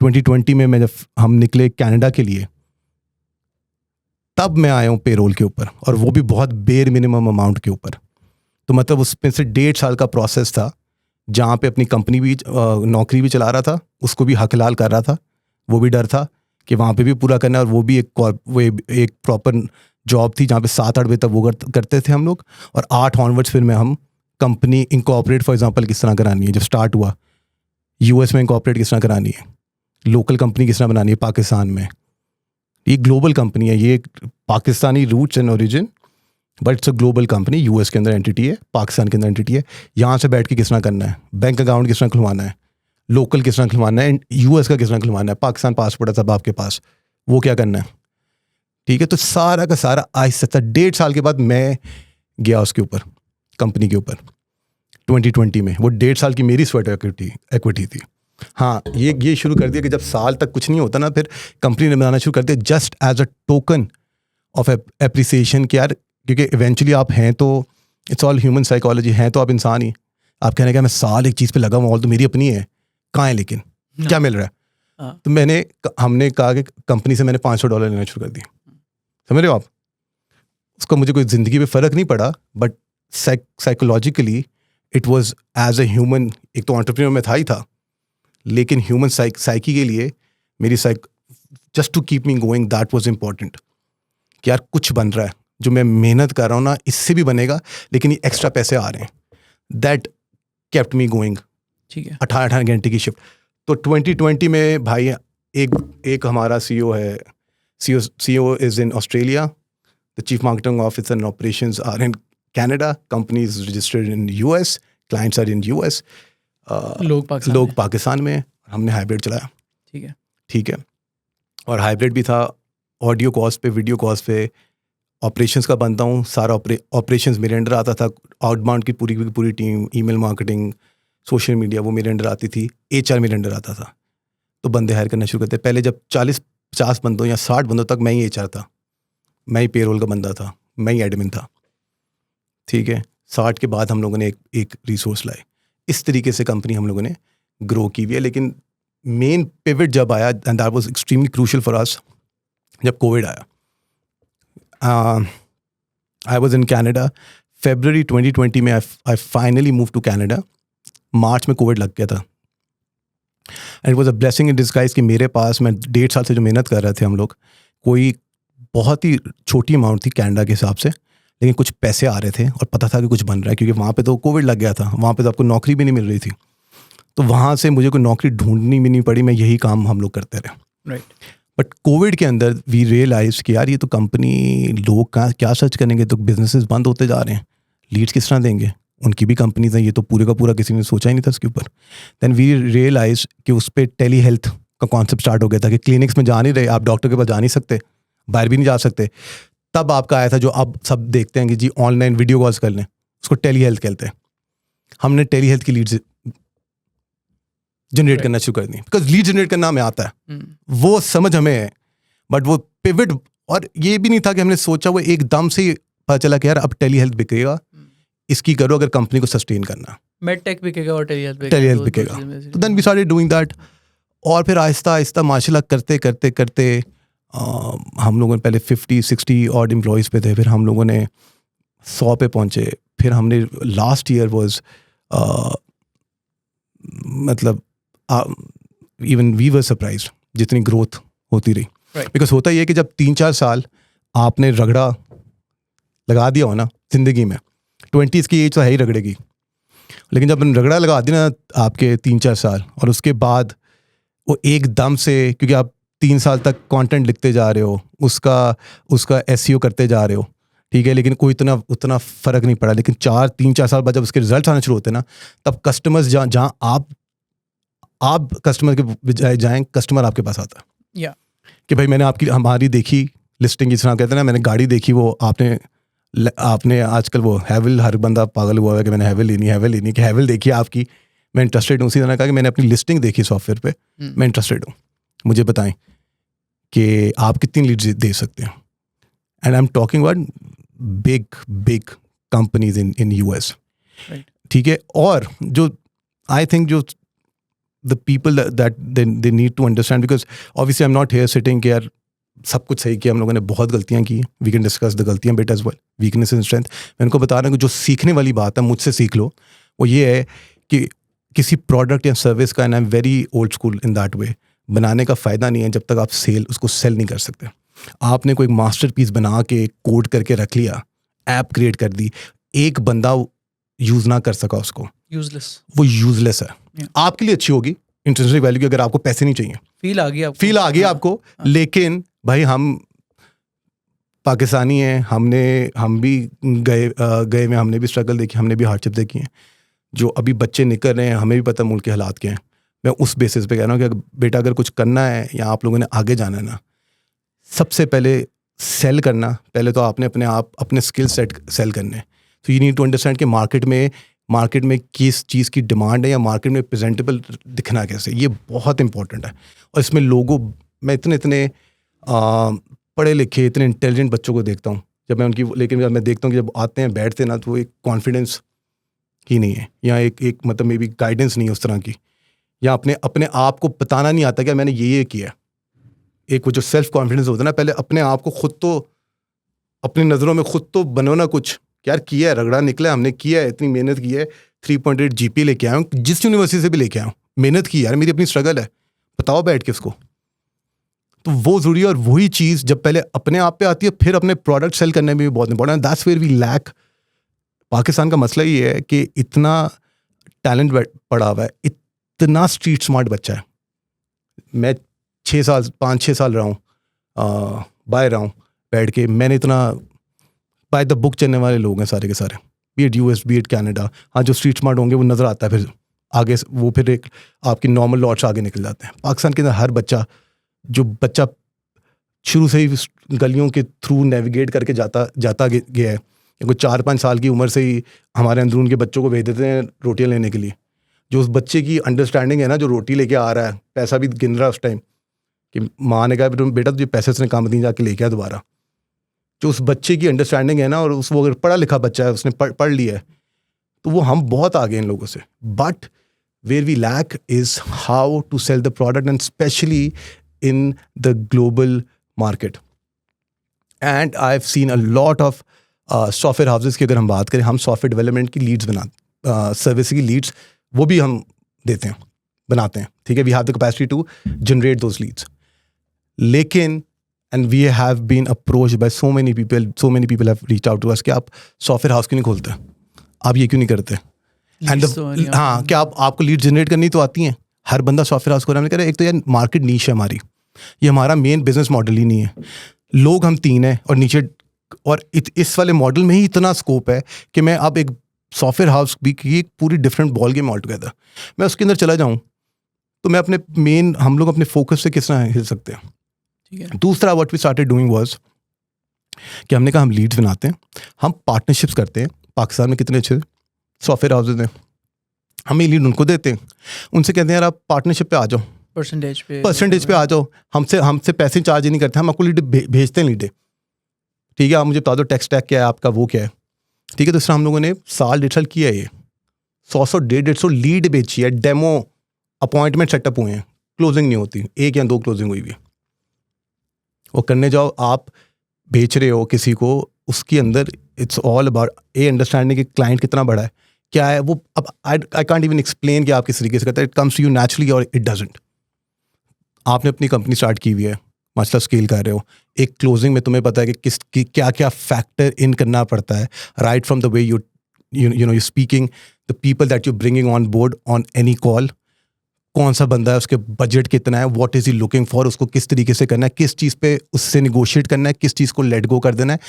2020 में जब हम निकले कनाडा के लिए, तब मैं आया हूँ पेरोल के ऊपर, और वो भी बहुत बेर मिनिमम अमाउंट के ऊपर। तो मतलब उसमें से 1.5 साल का प्रोसेस था, जहाँ पे अपनी कंपनी भी नौकरी भी चला रहा था, उसको भी हक लाल कर रहा था, वो भी डर था कि वहाँ पे भी पूरा करना है, और वो भी एक प्रॉपर जॉब थी जहाँ पे 7-8 बजे तक वो करते थे हम लोग, और 8 ऑनवर्ड्स फिर में हम कंपनी इनकॉर्पोरेट फॉर एग्जांपल किस तरह करानी है, जब स्टार्ट हुआ US में इनकॉर्पोरेट किस तरह करानी है, लोकल कंपनी किस तरह बनानी है पाकिस्तान में। ये ग्लोबल कंपनी है, ये Pakistani roots and origin, but it's a global company, US के अंदर एंटिटी है, पाकिस्तान के अंदर एंटिटी है। यहाँ से बैठ के किस तरह करना है, बैंक अकाउंट किस तरह खुलवाना है, लोकल किस तरह खुलवाना है, US का किस तरह खुलवाना है, पाकिस्तान पासपोर्ट है सब आपके पास, वो क्या करना है, ठीक है। तो सारा का सारा आहिस्ता 1.5 साल के बाद मैं गया उसके ऊपर, कंपनी के ऊपर 2020 में। वो 1.5 साल की मेरी स्वेट इक्विटी थी। हाँ, ये शुरू कर दिया कि जब साल तक कुछ नहीं होता ना, फिर कंपनी ने बनाना शुरू कर दिया just as a token of appreciation कि यार, क्योंकि इवेंचुअली आप हैं तो इट्स ऑल ह्यूमन साइकोलॉजी, हैं तो आप इंसान ही। आप कहने का मैं साल एक चीज़ पे लगा हुआ, तो मेरी अपनी है, कहाँ है लेकिन क्या मिल रहा है। तो हमने कहा कि कंपनी से मैंने $500 लेना शुरू कर दिया, समझ रहे हो आप। उसका मुझे कोई ज़िंदगी पे फ़र्क नहीं पड़ा, but psychologically it was as a human, एक तो एंटरप्रेन्योर में था ही था, लेकिन ह्यूमन साइकी के लिए मेरी just to keep me going, that was important कि यार कुछ बन रहा है, जो मैं मेहनत कर रहा हूँ ना, इससे भी बनेगा, लेकिन ये एक्स्ट्रा पैसे आ रहे हैं। दैट केप्ट मी गोइंग, ठीक है। 18 घंटे की शिफ्ट। तो 2020 में भाई एक हमारा CEO है, CEO is in Australia, the chief marketing officer and operations are in Canada, companies registered in US, clients are in US, लोग पाकिस्तान में। हमने हाइब्रिड चलाया, ठीक है। और हाइब्रिड भी था, ऑडियो कॉस्ट पे, वीडियो कॉस्ट पे, ऑपरेशंस का बनता हूँ, सारा ऑपरेशंस मेरे अंडर आता था, आउटबाउंड की पूरी team, email marketing, social media, वो मेरे अंडर आती थी, HR मेरे अंडर आता था। तो बंदे हायर करना शुरू करते। पहले जब 40-50 बंदों या 60 बंदों तक मैं ही HR था, मैं ही पेरोल का बंदा था, मैं ही एडमिन था, ठीक है। 60 के बाद हम लोगों ने एक रिसोर्स लाए। इस तरीके से कंपनी हम लोगों ने ग्रो की हुई है। लेकिन मेन पिवट जब आया, and that was extremely crucial for us, जब कोविड आया। I was in Canada February 2020 में। I finally move to Canada. March में कोविड लग गया था, and it was a blessing in disguise कि मेरे पास, मैं 1.5 साल से जो मेहनत कर रहे थे हम लोग, कोई बहुत ही छोटी अमाउंट थी कनाडा के हिसाब से, लेकिन कुछ पैसे आ रहे थे और पता था कि कुछ बन रहा है, क्योंकि वहाँ पे तो कोविड लग गया था, वहाँ पे तो आपको नौकरी भी नहीं मिल रही थी। तो वहाँ से मुझे कोई नौकरी ढूंढनी भी नहीं पड़ी, मैं यही काम हम लोग करते रहे, राइट। बट कोविड के अंदर वी रियलाइज कि यार ये तो कंपनी, लोग क्या सर्च करेंगे, तो बिजनेसेस बंद होते जा रहे हैं, लीड्स किस तरह देंगे, उनकी भी कंपनीज हैं, ये तो पूरे का पूरा किसी ने सोचा ही नहीं था इसके ऊपर। देन वी रियलाइज कि उस पर टेली हेल्थ का कॉन्सेप्ट स्टार्ट हो गया था कि क्लिनिक्स में जा नहीं रहे, आप डॉक्टर के पास जा नहीं सकते, बाहर भी नहीं जा सकते। तब आपका आया था जो अब सब देखते हैं कि जी ऑनलाइन वीडियो कॉल्स कर लें, उसको टेली हेल्थ कहते हैं। हमने टेली हेल्थ की लीड्स जनरेट करना शुरू कर दी, बिकॉज लीड जनरेट करना हमें आता है, वो समझ हमें है, बट वो पिवट, और ये भी नहीं था कि हमने सोचा, वो एकदम से पता चला कि यार अब टेली हेल्थ बिकेगा, इसकी करो अगर कंपनी को सस्टेन करना। मेडटेक बिकेगा और टेली हेल्थ बिकेगा। तो then we started doing that, और फिर आहिस्ता आहिस्ता माशाल्लाह करते करते करते हम लोगों ने पहले 50-60 और एम्प्लॉयज़ पे थे, फिर हम लोगों ने 100 पे पहुँचे, फिर हमने लास्ट ईयर वाज मतलब इवन वी वर सरप्राइज्ड जितनी ग्रोथ होती रही, बिकॉज होता ही है कि जब 3-4 साल आपने रगड़ा लगा दिया हो ना ज़िंदगी में, 20s की एज तो है ही रगड़ेगी, लेकिन जब रगड़ा लगा दी ना आपके 3-4 साल, और उसके बाद वो एकदम से, क्योंकि आप 3 साल तक कंटेंट लिखते जा रहे हो, उसका एसईओ करते जा रहे हो, ठीक है, लेकिन कोई उतना फ़र्क नहीं पड़ा। लेकिन 3-4 साल बाद जब उसके रिजल्ट आने शुरू होते हैं ना, तब कस्टमर्स जहाँ आप कस्टमर के बजाय जाएँ, कस्टमर आपके पास आता है या कि भाई मैंने हमारी देखी लिस्टिंग, जिस तरह कहते हैं ना, मैंने गाड़ी देखी, वो आपने आजकल वो हैविल, हर बंदा पागल हुआ है कि मैंने हैविल लेनी कि हैविल देखी आपकी, मैं इंटरेस्टेड हूँ। उसी तरह कहा कि मैंने अपनी लिस्टिंग देखी सॉफ्टवेयर पे, मैं इंटरेस्टेड हूँ, मुझे बताएं कि आप कितनी लीड्स दे सकते हैं। And I am talking about big companies in US, ठीक है। और जो आई थिंक जो the people that they need to understand, because obviously I am not here sitting कि यार सब कुछ सही किया, हम लोगों ने बहुत गलतियां की, वी कैन डिस्कस द गलतियां बेट as well, weakness and strength. मैं उनको बता रहा हूँ कि जो सीखने वाली बात है, मुझसे सीख लो, वो ये है कि किसी प्रोडक्ट या सर्विस का, and I am very old school in that way, बनाने का फ़ायदा नहीं है जब तक आप उसको सेल नहीं कर सकते। आपने कोई मास्टर पीस बना के कोड करके रख लिया, ऐप क्रिएट कर दी, एक बंदा यूज़ ना कर सका उसको, वो यूजलेस है। आपके लिए अच्छी होगी इंट्रिंसिक वैल्यू की, अगर आपको पैसे नहीं चाहिए, फील आ गई आपको। लेकिन भाई हम पाकिस्तानी हैं, हम भी गए में हमने भी स्ट्रगल देखी, हमने भी हार्डशिप देखी हैं। जो अभी बच्चे निकल रहे हैं, हमें भी पता मुल्क के हालात क्या हैं। मैं उस बेसिस पे कह रहा हूँ कि बेटा अगर कुछ करना है या आप लोगों ने आगे जाना है ना, सबसे पहले सेल करना, पहले तो आपने अपने स्किल सेट सेल करने। तो यू नीड टू अंडरस्टैंड कि मार्केट में किस चीज़ की डिमांड है, या मार्केट में प्रेजेंटेबल दिखना कैसे, ये बहुत इंपॉर्टेंट है। और इसमें मैं इतने पढ़े लिखे, इतने इंटेलिजेंट बच्चों को देखता हूँ लेकिन जब मैं देखता हूँ कि जब आते हैं, बैठते हैं ना, तो वो एक कॉन्फिडेंस ही नहीं है, या एक मतलब मे बी गाइडेंस नहीं है उस तरह की, या अपने आप को बताना नहीं आता कि मैंने ये किया। एक वो जो सेल्फ कॉन्फिडेंस होता है ना, पहले अपने आप को खुद तो, अपनी नज़रों में खुद तो बनो ना कुछ, यार किया है, रगड़ा निकला, हमने किया है, इतनी मेहनत की है, 3.8 GPA लेके आया हूँ, जिस यूनिवर्सिटी से भी लेके आया हूँ, मेहनत की यार, मेरी अपनी स्ट्रगल है, बताओ बैठ के उसको। तो वो ज़रूरी है। और वही चीज़ जब पहले अपने आप पे आती है, फिर अपने प्रोडक्ट सेल करने में भी बहुत इंपॉर्टेंट है। That's where we lack. Pakistan का मसला ये है कि इतना टैलेंट पड़ा हुआ है, इतना स्ट्रीट स्मार्ट बच्चा है। मैं 5-6 साल रहा हूँ, बाहर रहा हूँ बैठ के, मैंने इतना बाय द बुक चलने वाले लोग हैं सारे के सारे, be it US, be it Canada. हाँ, जो स्ट्रीट स्मार्ट होंगे वो नज़र आता है, फिर आगे वो फिर एक आपकी नॉर्मल लॉट से आगे निकल जाते हैं। पाकिस्तान के अंदर हर बच्चा, जो बच्चा शुरू से ही गलियों के थ्रू नेविगेट करके जाता गया है, कोई 4-5 साल की उम्र से ही हमारे अंदरून के बच्चों को भेज देते हैं रोटियां लेने के लिए। जो उस बच्चे की अंडरस्टैंडिंग है ना, जो रोटी लेके आ रहा है, पैसा भी गिन रहा है उस टाइम, कि माँ ने कहा बेटा तुझे पैसे उसने काम नहीं जाके लेके आ दोबारा। जो उस बच्चे की अंडरस्टैंडिंग है ना, और वो अगर पढ़ा लिखा बच्चा है, उसने पढ़ लिया है, तो वो हम बहुत आगे इन लोगों से। But where we lack is how to sell the product, and specially in the global market. And I have seen a lot of software houses की, अगर हम बात करें, हम सॉफ्टवेयर डेवलपमेंट की लीड्स सर्विस की लीड्स वो भी हम देते हैं, बनाते हैं, ठीक है। We have the capacity to generate those leads, लेकिन and we have been approached by so many people have reached out to us कि आप सॉफ्टवेयर हाउस क्यों नहीं खोलते, आप ये क्यों नहीं करते। एंड हाँ, क्या आपको लीड जनरेट करनी तो आती हैं, हर बंदा सॉफ्टवेयर हाउस खोलना नहीं करे। एक तो यार मार्केट नीश है हमारी, ये हमारा मेन बिजनेस मॉडल ही नहीं है। लोग हम 3 हैं और नीचे, और इस वाले मॉडल में ही इतना स्कोप है कि मैं अब एक सॉफ्टवेयर हाउस भी की एक पूरी different ball game all together, मैं उसके अंदर चला जाऊँ तो मैं हम लोग अपने फोकस से किस तरह हिल सकते हैं। दूसरा what we started doing was कि हमने कहा हम लीड्स बनाते हैं, हम पार्टनरशिप्स करते हैं। पाकिस्तान में कितने अच्छे सॉफ्टवेयर हाउसेज हैं, हम ये लीड उनको देते हैं, उनसे कहते हैं यार आप पार्टनरशिप पे आ जाओ, परसेंटेज पे आ जाओ, हमसे पैसे चार्ज नहीं करते, हम आपको लीड भेजते हैं लीडें, ठीक है। आप मुझे बता दो टेक स्टैक क्या है आपका, वो क्या है, ठीक है। तो इस तरह हम लोगों ने 1.5 साल किया है, ये 100-150 लीड बेची है, डेमो अपॉइंटमेंट सेटअप हुए हैं, क्लोजिंग नहीं होती, 1 या 2 क्लोजिंग हुई है। वो करने जाओ, आप बेच रहे हो किसी को, उसके अंदर इट्स ऑल अबाउट अंडरस्टैंडिंग कि क्लाइंट कितना बड़ा है, क्या है वो। अब आई कांट इवन एक्सप्लेन कि आप किस तरीके से करते हैं, it comes to you naturally और इट डजंट। आपने अपनी कंपनी स्टार्ट की हुई है, मतलब स्केल कर रहे हो, एक क्लोजिंग में तुम्हें पता है कि क्या क्या फैक्टर इन करना पड़ता है, right from the way you speaking, the people that you bringing on board on any call, कौन सा बंदा है, उसके बजट कितना है, what is he looking for, उसको किस तरीके से करना है, किस चीज़ पे उससे निगोशिएट करना है, किस चीज़ को लेट गो कर देना है,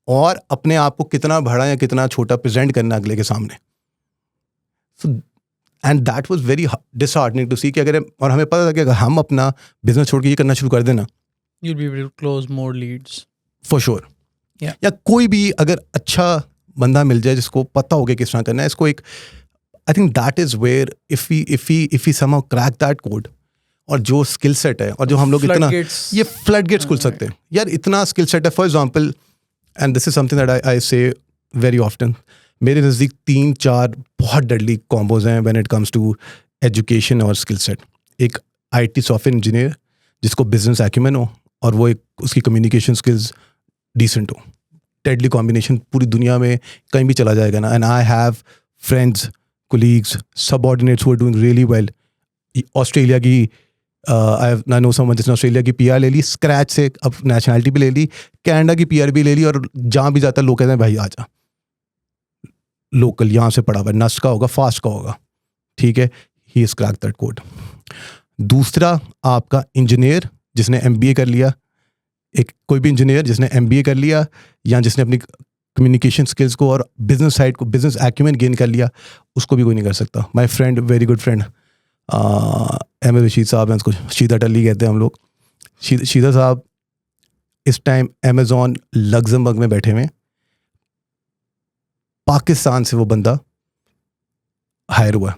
और अपने आप को कितना बड़ा या कितना छोटा प्रेजेंट करना है अगले के सामने. So and that was very disheartening to see कि अगर, और हमें पता था कि अगर हम अपना बिजनेस छोड़ के ये करना शुरू कर देना, you'll be able to close more leads. For sure. Yeah. या कोई भी अगर अच्छा बंदा मिल जाए जिसको पता हो गया किस तरह करना है इसको, एक I think that is where if we somehow crack that code, और जो स्किल सेट है और जो हम लोग इतना, Floodgates. ये फ्लड गेट्स खुल सकते हैं यार, इतना स्किल सेट है. For example, and this is something that I say very often, मेरे नज़दीक 3-4 बहुत डेडली कॉम्बोज हैं when it comes to education और स्किल सेट. एक IT सॉफ्टवेयर इंजीनियर जिसको बिजनेस एक्यूमेन हो और वो एक उसकी कम्युनिकेशन स्किल्स डिसेंट हो, डेडली कॉम्बिनेशन पूरी दुनिया में कहीं भी चला जाएगा ना. And I have friends, colleagues, subordinates who are doing really well. Australia की आई नो समवन जिसने ऑस्ट्रेलिया की PR ले ली स्क्रैच से, अब नेशनैलिटी भी ले ली, कनाडा की PR भी ले ली, और जहाँ भी जाता है लोग कहते हैं भाई आजा, लोकल यहाँ से पढ़ा हुआ, नस्ट का होगा, फास्ट का होगा, ठीक है, he is crack that code. दूसरा आपका इंजीनियर जिसने MBA कर लिया, एक कोई भी इंजीनियर जिसने MBA कर लिया या जिसने अपनी कम्युनिकेशन स्किल्स को और बिजनेस साइड को, बिजनेस एक्यूमेन गेन कर लिया, उसको भी कोई नहीं कर सकता. My friend, very good friend Ahmed Rashid साहब हैं, उसको शीदा टली कहते हैं हम लोग. शीदा साहब इस टाइम अमेजॉन लग्जमबर्ग में बैठे हुए. पाकिस्तान से वो बंदा हायर हुआ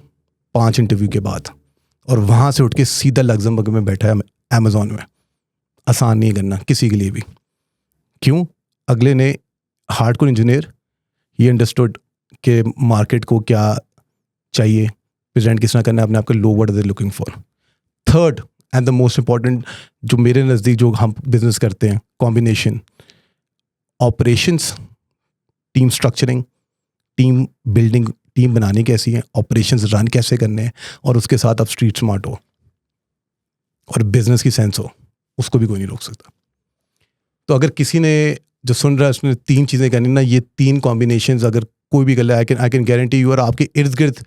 5 इंटरव्यू के बाद, और वहाँ से उठ के सीधा लग्जमबर्ग में बैठा है अमेजॉन में. आसान नहीं करना किसी के लिए भी. क्यों? अगले ने हार्डकोर इंजीनियर, ये अंडरस्टूड के मार्केट को क्या चाहिए, प्रेजेंट किस तरह करना है अपने आप को, लो what are they looking for. Third and the most important, जो मेरे नज़दीक जो हम बिजनेस करते हैं, combination operations, team structuring, team building, team बनानी कैसी है, ऑपरेशंस रन कैसे करने हैं, और उसके साथ आप स्ट्रीट स्मार्ट हो और बिजनेस की सेंस हो, उसको भी कोई नहीं रोक सकता. तो अगर किसी ने जो सुन रहा है उसने 3 चीज़ें करनी ना, ये 3 कॉम्बिनेशंस अगर कोई भी कर ले, आई कैन गारंटी यू, और आपके इर्द गिर्द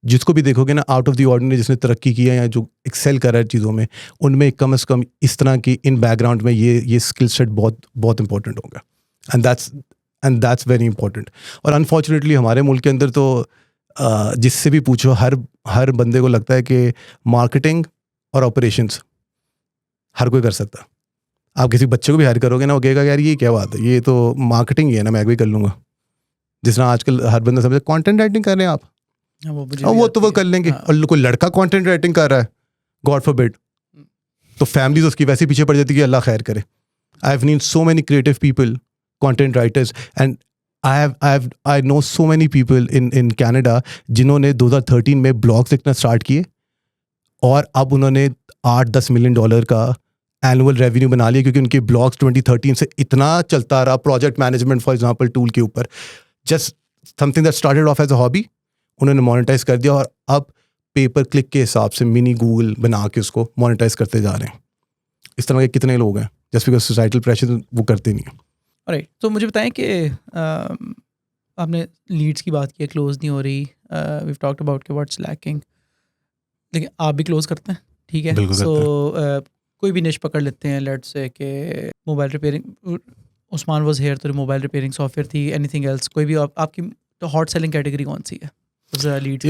जिसको भी देखोगे ना आउट ऑफ द ऑर्डिनरी, जिसने तरक्की की है या जो एक्सेल कर रहा है चीज़ों में, उनमें कम से कम इस तरह की इन बैकग्राउंड में ये स्किल सेट बहुत बहुत इंपॉर्टेंट होगा. And that's very important. और अनफॉर्चुनेटली हमारे मुल्क के अंदर तो जिससे भी पूछो, हर बंदे को लगता है कि मार्केटिंग और ऑपरेशंस हर कोई कर सकता. आप किसी बच्चे को भी हायर करोगे ना, वो कहेगा यार ये क्या बात है, ये तो मार्केटिंग ही है ना, मैं भी कर लूँगा. जिस तरह आजकल हर बंदा समझे कंटेंट राइटिंग कर रहे हैं आप, वो तो वो कर लेंगे. और कोई लड़का कंटेंट राइटिंग कर रहा है, गॉड फॉरबिड, तो फैमिलीज उसकी वैसे पीछे पड़ जाती है कि अल्लाह खैर करे. I have need so many creative people, content writers, and I know so many people in Canada जिन्होंने 2013 में ब्लॉग्स लिखना स्टार्ट किए, और अब उन्होंने $8-10 मिलियन का एनुअल रेवेन्यू बना लिया, क्योंकि उनके ब्लॉग्स 2013 से इतना चलता रहा. Project management for example tool के ऊपर, just something that started off as a hobby, उन्होंने मोनेटाइज कर दिया, और अब पेपर क्लिक के हिसाब से मिनी गूगल बना के उसको मोनेटाइज करते जा रहे हैं. इस तरह के कितने लोग हैं, जस्ट बिकॉज सोसाइटल प्रेशर वो करते नहीं हैं. राइट. तो मुझे बताएं कि आपने लीड्स की बात की, क्लोज नहीं हो रही, वी टॉक्ड अबाउट के व्हाट्स लैकिंग, लेकिन आप भी क्लोज करते हैं, ठीक है. बिल्कुल सो कोई भी निश पकड़ लेते हैं, लेट्स से कि mobile repairing, Usman was here तो मोबाइल रिपेयरिंग सॉफ्टवेयर थी, एनीथिंग एल्स, कोई भी आपकी तो हॉट सेलिंग कैटेगरी कौन सी है? Leads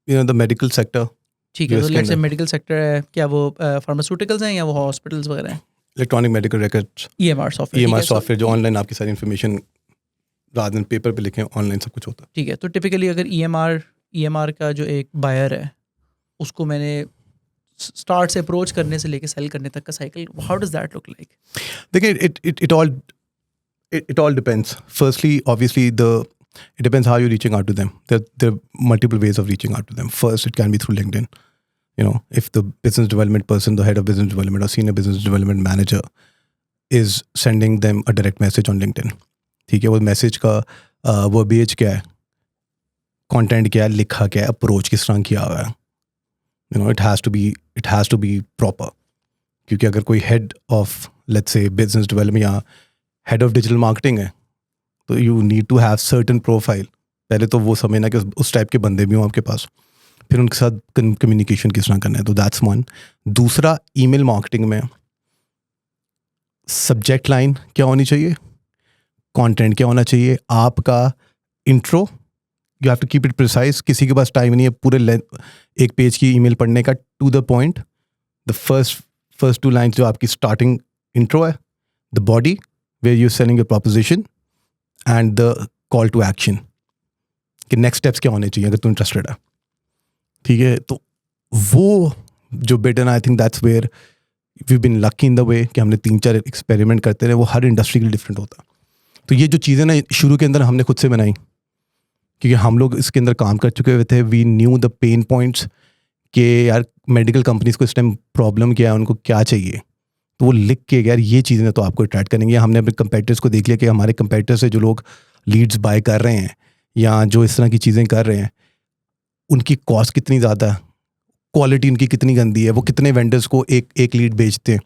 you know the medical sector. ठीक है, तो लेट्स से मेडिकल सेक्टर है, क्या वो फार्मास्यूटिकल्स हैं या वो हॉस्पिटल्स वगैरह हैं? Electronic medical records, EMR software जो ऑनलाइन आपकी सारी इन्फॉर्मेशन rather than पेपर पे लिखें, ऑनलाइन सब कुछ होता है. ठीक है. तो टिपिकली अगर EMR का जो एक बायर है, उसको मैंने स्टार्ट से अप्रोच करने से लेके सेल करने तक का cycle, how does that look like? देखिए, it all depends. Firstly, obviously, it depends how you're reaching out to them. There are multiple ways of reaching out to them. First, it can be through LinkedIn. You know, if the business development person, the head of business development or senior business development manager is sending them a direct message on LinkedIn, ठीक है, वो message का वो बेच क्या है, content क्या है, लिखा क्या है, अप्रोच किस तरह किया हुआ है, you know, it has to be proper. क्योंकि अगर कोई head of let's say business development या हेड ऑफ डिजिटल मार्केटिंग है, तो you need to have certain profile पहले तो वो समझना कि उस टाइप के बंदे भी हों आपके पास, फिर उनके साथ कम्युनिकेशन किस तरह करना है, तो दैट्स वन। दूसरा, ईमेल मार्केटिंग में सब्जेक्ट लाइन क्या होनी चाहिए, कंटेंट क्या होना चाहिए, आपका intro, you have to keep it precise. किसी के पास टाइम नहीं है पूरे एक पेज की ईमेल पढ़ने का, to the point. The first 2 lines जो आपकी स्टार्टिंग इंट्रो है, the body where you selling your proposition, and the call to action कि नेक्स्ट स्टेप्स क्या होने चाहिए अगर तुम इंटरेस्टेड है, ठीक है। तो वो जो बिट है, I think that's where we been lucky in the way कि हमने 3-4 एक्सपेरिमेंट करते रहे, वो हर इंडस्ट्री के लिए डिफरेंट होता है। तो ये जो चीज़ें ना शुरू के अंदर हमने खुद से बनाई, क्योंकि हम लोग इसके अंदर काम कर चुके हुए थे। We knew the pain points कि यार मेडिकल कंपनीज को इस टाइम प्रॉब्लम क्या है, उनको क्या चाहिए, तो वो लिख के यार ये चीज़ें तो आपको अट्रैक्ट करेंगे। हमने अपने कंपेटिटर्स को देख लिया कि हमारे कंपेटिटर से जो लोग लीड्स बाय कर रहे हैं या जो इस तरह की चीज़ें कर रहे हैं, उनकी कॉस्ट कितनी ज़्यादा है, क्वालिटी उनकी कितनी गंदी है, वो कितने वेंडर्स को एक लीड बेचते हैं,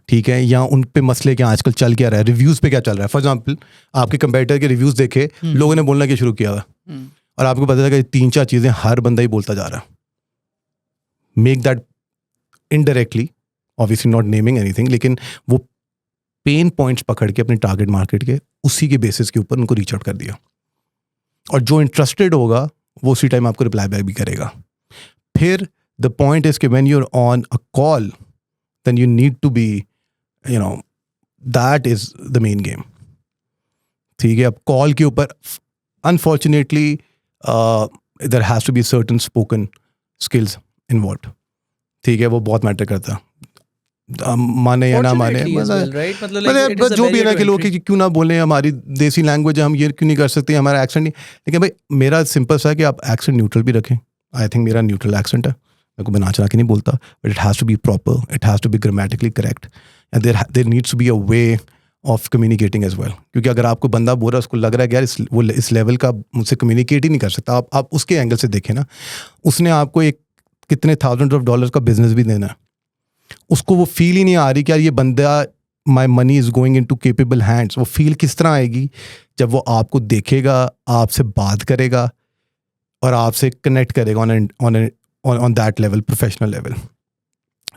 ठीक है, या उन पे मसले क्या आजकल चल क्या रहा है, रिव्यूज़ पे क्या चल रहा है। फॉर एग्जांपल आपके कंपेटिटर के रिव्यूज़ देखे, लोगों ने बोलना क्या शुरू किया हुआ, और आपको पता चला कि 3-4 चीज़ें हर बंदा ही बोलता जा रहा है। Make that indirectly, obviously not naming anything, लेकिन वो पेन पॉइंट्स पकड़ के अपने टारगेट मार्केट के उसी के बेसिस के ऊपर उनको रीच आउट कर दिया, और जो इंटरेस्टेड होगा वो उसी टाइम आपको रिप्लाई बैक भी करेगा। फिर द पॉइंट इज कि when you are on a call then you need to be, you know, that is the main game, ठीक है। अब कॉल के ऊपर unfortunately there has to be certain spoken skills involved, ठीक है, वो बहुत मैटर करता है, माने या ना माने, मतलब जो भी है ना कि लोग कि क्यों ना बोलें, हमारी देसी लैंग्वेज है, हम ये क्यों नहीं कर सकते, हमारा एक्सेंट नहीं। लेकिन भाई मेरा सिंपल सा है कि आप एक्सेंट न्यूट्रल भी रखें। आई थिंक मेरा न्यूट्रल एक्सेंट है, मैं को बना चला के नहीं बोलता, but it has to be proper, it has to be grammatically correct, and there needs to be a way of communicating as well. क्योंकि अगर आपको बंदा बोल रहा है, उसको लग रहा है कि यार वो इस लेवल का मुझसे कम्युनिकेट ही नहीं कर सकता, आप उसके एंगल से देखें ना, उसने आपको एक कितने $1000s का बिजनेस भी देना है, उसको वो फील ही नहीं आ रही कि यार ये बंदा, my money is going into capable hands. वो फील किस तरह आएगी जब वो आपको देखेगा, आपसे बात करेगा और आपसे कनेक्ट करेगा on that level, professional level,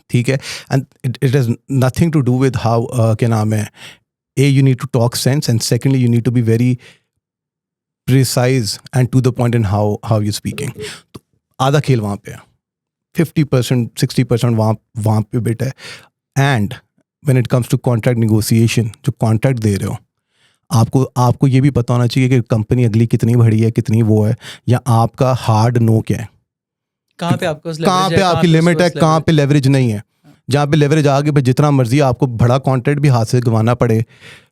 ठीक है। And it has nothing to do with how, क्या नाम है, you need to talk sense, and secondly you need to be very precise and to the point in how you speaking. तो आधा खेल वहाँ पे है, 50% 60% वहाँ पे बिट है। And when it comes to contract negotiation, जो कॉन्ट्रैक्ट दे रहे हो, आपको ये भी पता होना चाहिए कि कंपनी अगली कितनी बड़ी है, कितनी वो है, या आपका हार्ड नो क्या है, कहाँ पे आपकी लिमिट है, कहाँ पे लेवरेज नहीं है। जहाँ पे लेवरेज आ गई, जितना मर्जी आपको बड़ा कॉन्ट्रैक्ट भी हाथ से गंवाना पड़े,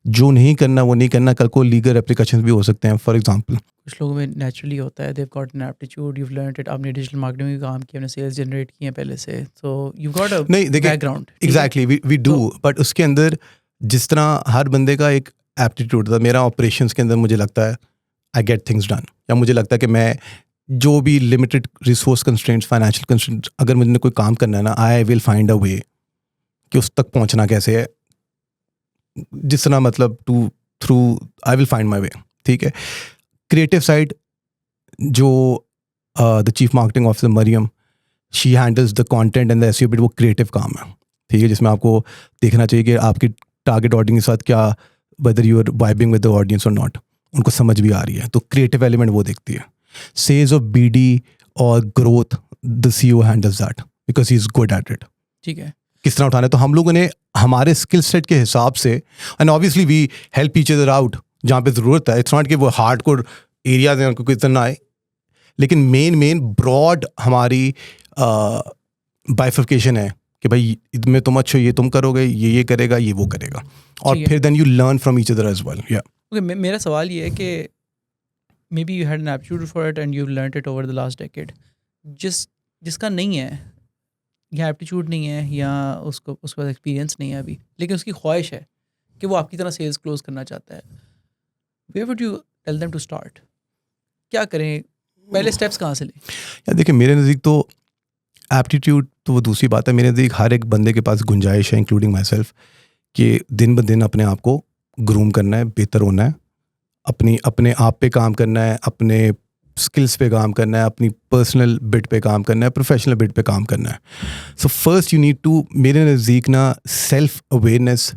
जो नहीं करना वो नहीं करना, कल को लीगल एप्लीकेशन भी हो सकते हैं। फॉर एग्जांपल कुछ लोगों में नेचुरली होता है, they've got an aptitude, you learned it, आपने डिजिटल मार्केटिंग में काम किया, आपने सेल्स जनरेट किए हैं पहले से, so you got a background. Exactly, we do, but उसके अंदर जिस तरह हर बंदे का एक एप्टीट्यूड था, मेरा ऑपरेशंस के अंदर मुझे लगता है आई गेट थिंग्स डन, या मुझे लगता है कि मैं जो भी limited resource constraints, financial constraints, अगर मुझे कोई काम करना है ना, आई विल फाइंड अ वे कि उस तक पहुंचना कैसे है, जिस तरह मतलब through I will find my way, ठीक है। क्रिएटिव साइड, जो the chief marketing officer Mariam, she handles the content and the SEO bit, वो क्रिएटिव काम है, ठीक है, जिसमें आपको देखना चाहिए कि आपकी टारगेट ऑडियंस के साथ क्या, whether you are vibing with the audience और नॉट, उनको समझ भी आ रही है, तो क्रिएटिव एलिमेंट वो देखती है। सेल्स ऑफ बीडी और growth, the CEO handles that because he is good at it, ठीक है, किस तरह उठाना है। तो हम लोगों ने हमारे स्किल सेट के हिसाब से, and obviously we help each other out जहाँ पे ज़रूरत है, इट्स नॉट कि वो हार्ड कोर एरियाज हैं उनको इतना आए, लेकिन मेन ब्रॉड हमारी बाइफिकेशन है कि भाई इसमें तुम अच्छे, ये तुम करोगे, ये करेगा, ये वो करेगा, और फिर then you learn from each other as well. या ओके, मेरा सवाल ये है कि maybe you had an aptitude for it and you learned it over the last decade, जिसका नहीं है या एप्टीट्यूड नहीं है या उसके पास एक्सपीरियंस नहीं है अभी, लेकिन उसकी ख्वाहिश है कि वो आपकी तरह सेल्स क्लोज करना चाहता है, where would you tell them to start? क्या करें, पहले स्टेप्स कहाँ से लें? या देखिए, मेरे नज़दीक तो एप्टीट्यूड तो वो दूसरी बात है, मेरे नज़दीक हर एक बंदे के पास गुंजाइश है, इंक्लूडिंग माई सेल्फ, कि दिन ब दिन अपने आप को ग्रूम करना है, बेहतर होना है, अपने आप पे काम करना है, अपने स्किल्स पे काम करना है, अपनी पर्सनल बिट पे काम करना है, प्रोफेशनल बिट पे काम करना है. So first you need to, मेरे नज़दीक ना, self awareness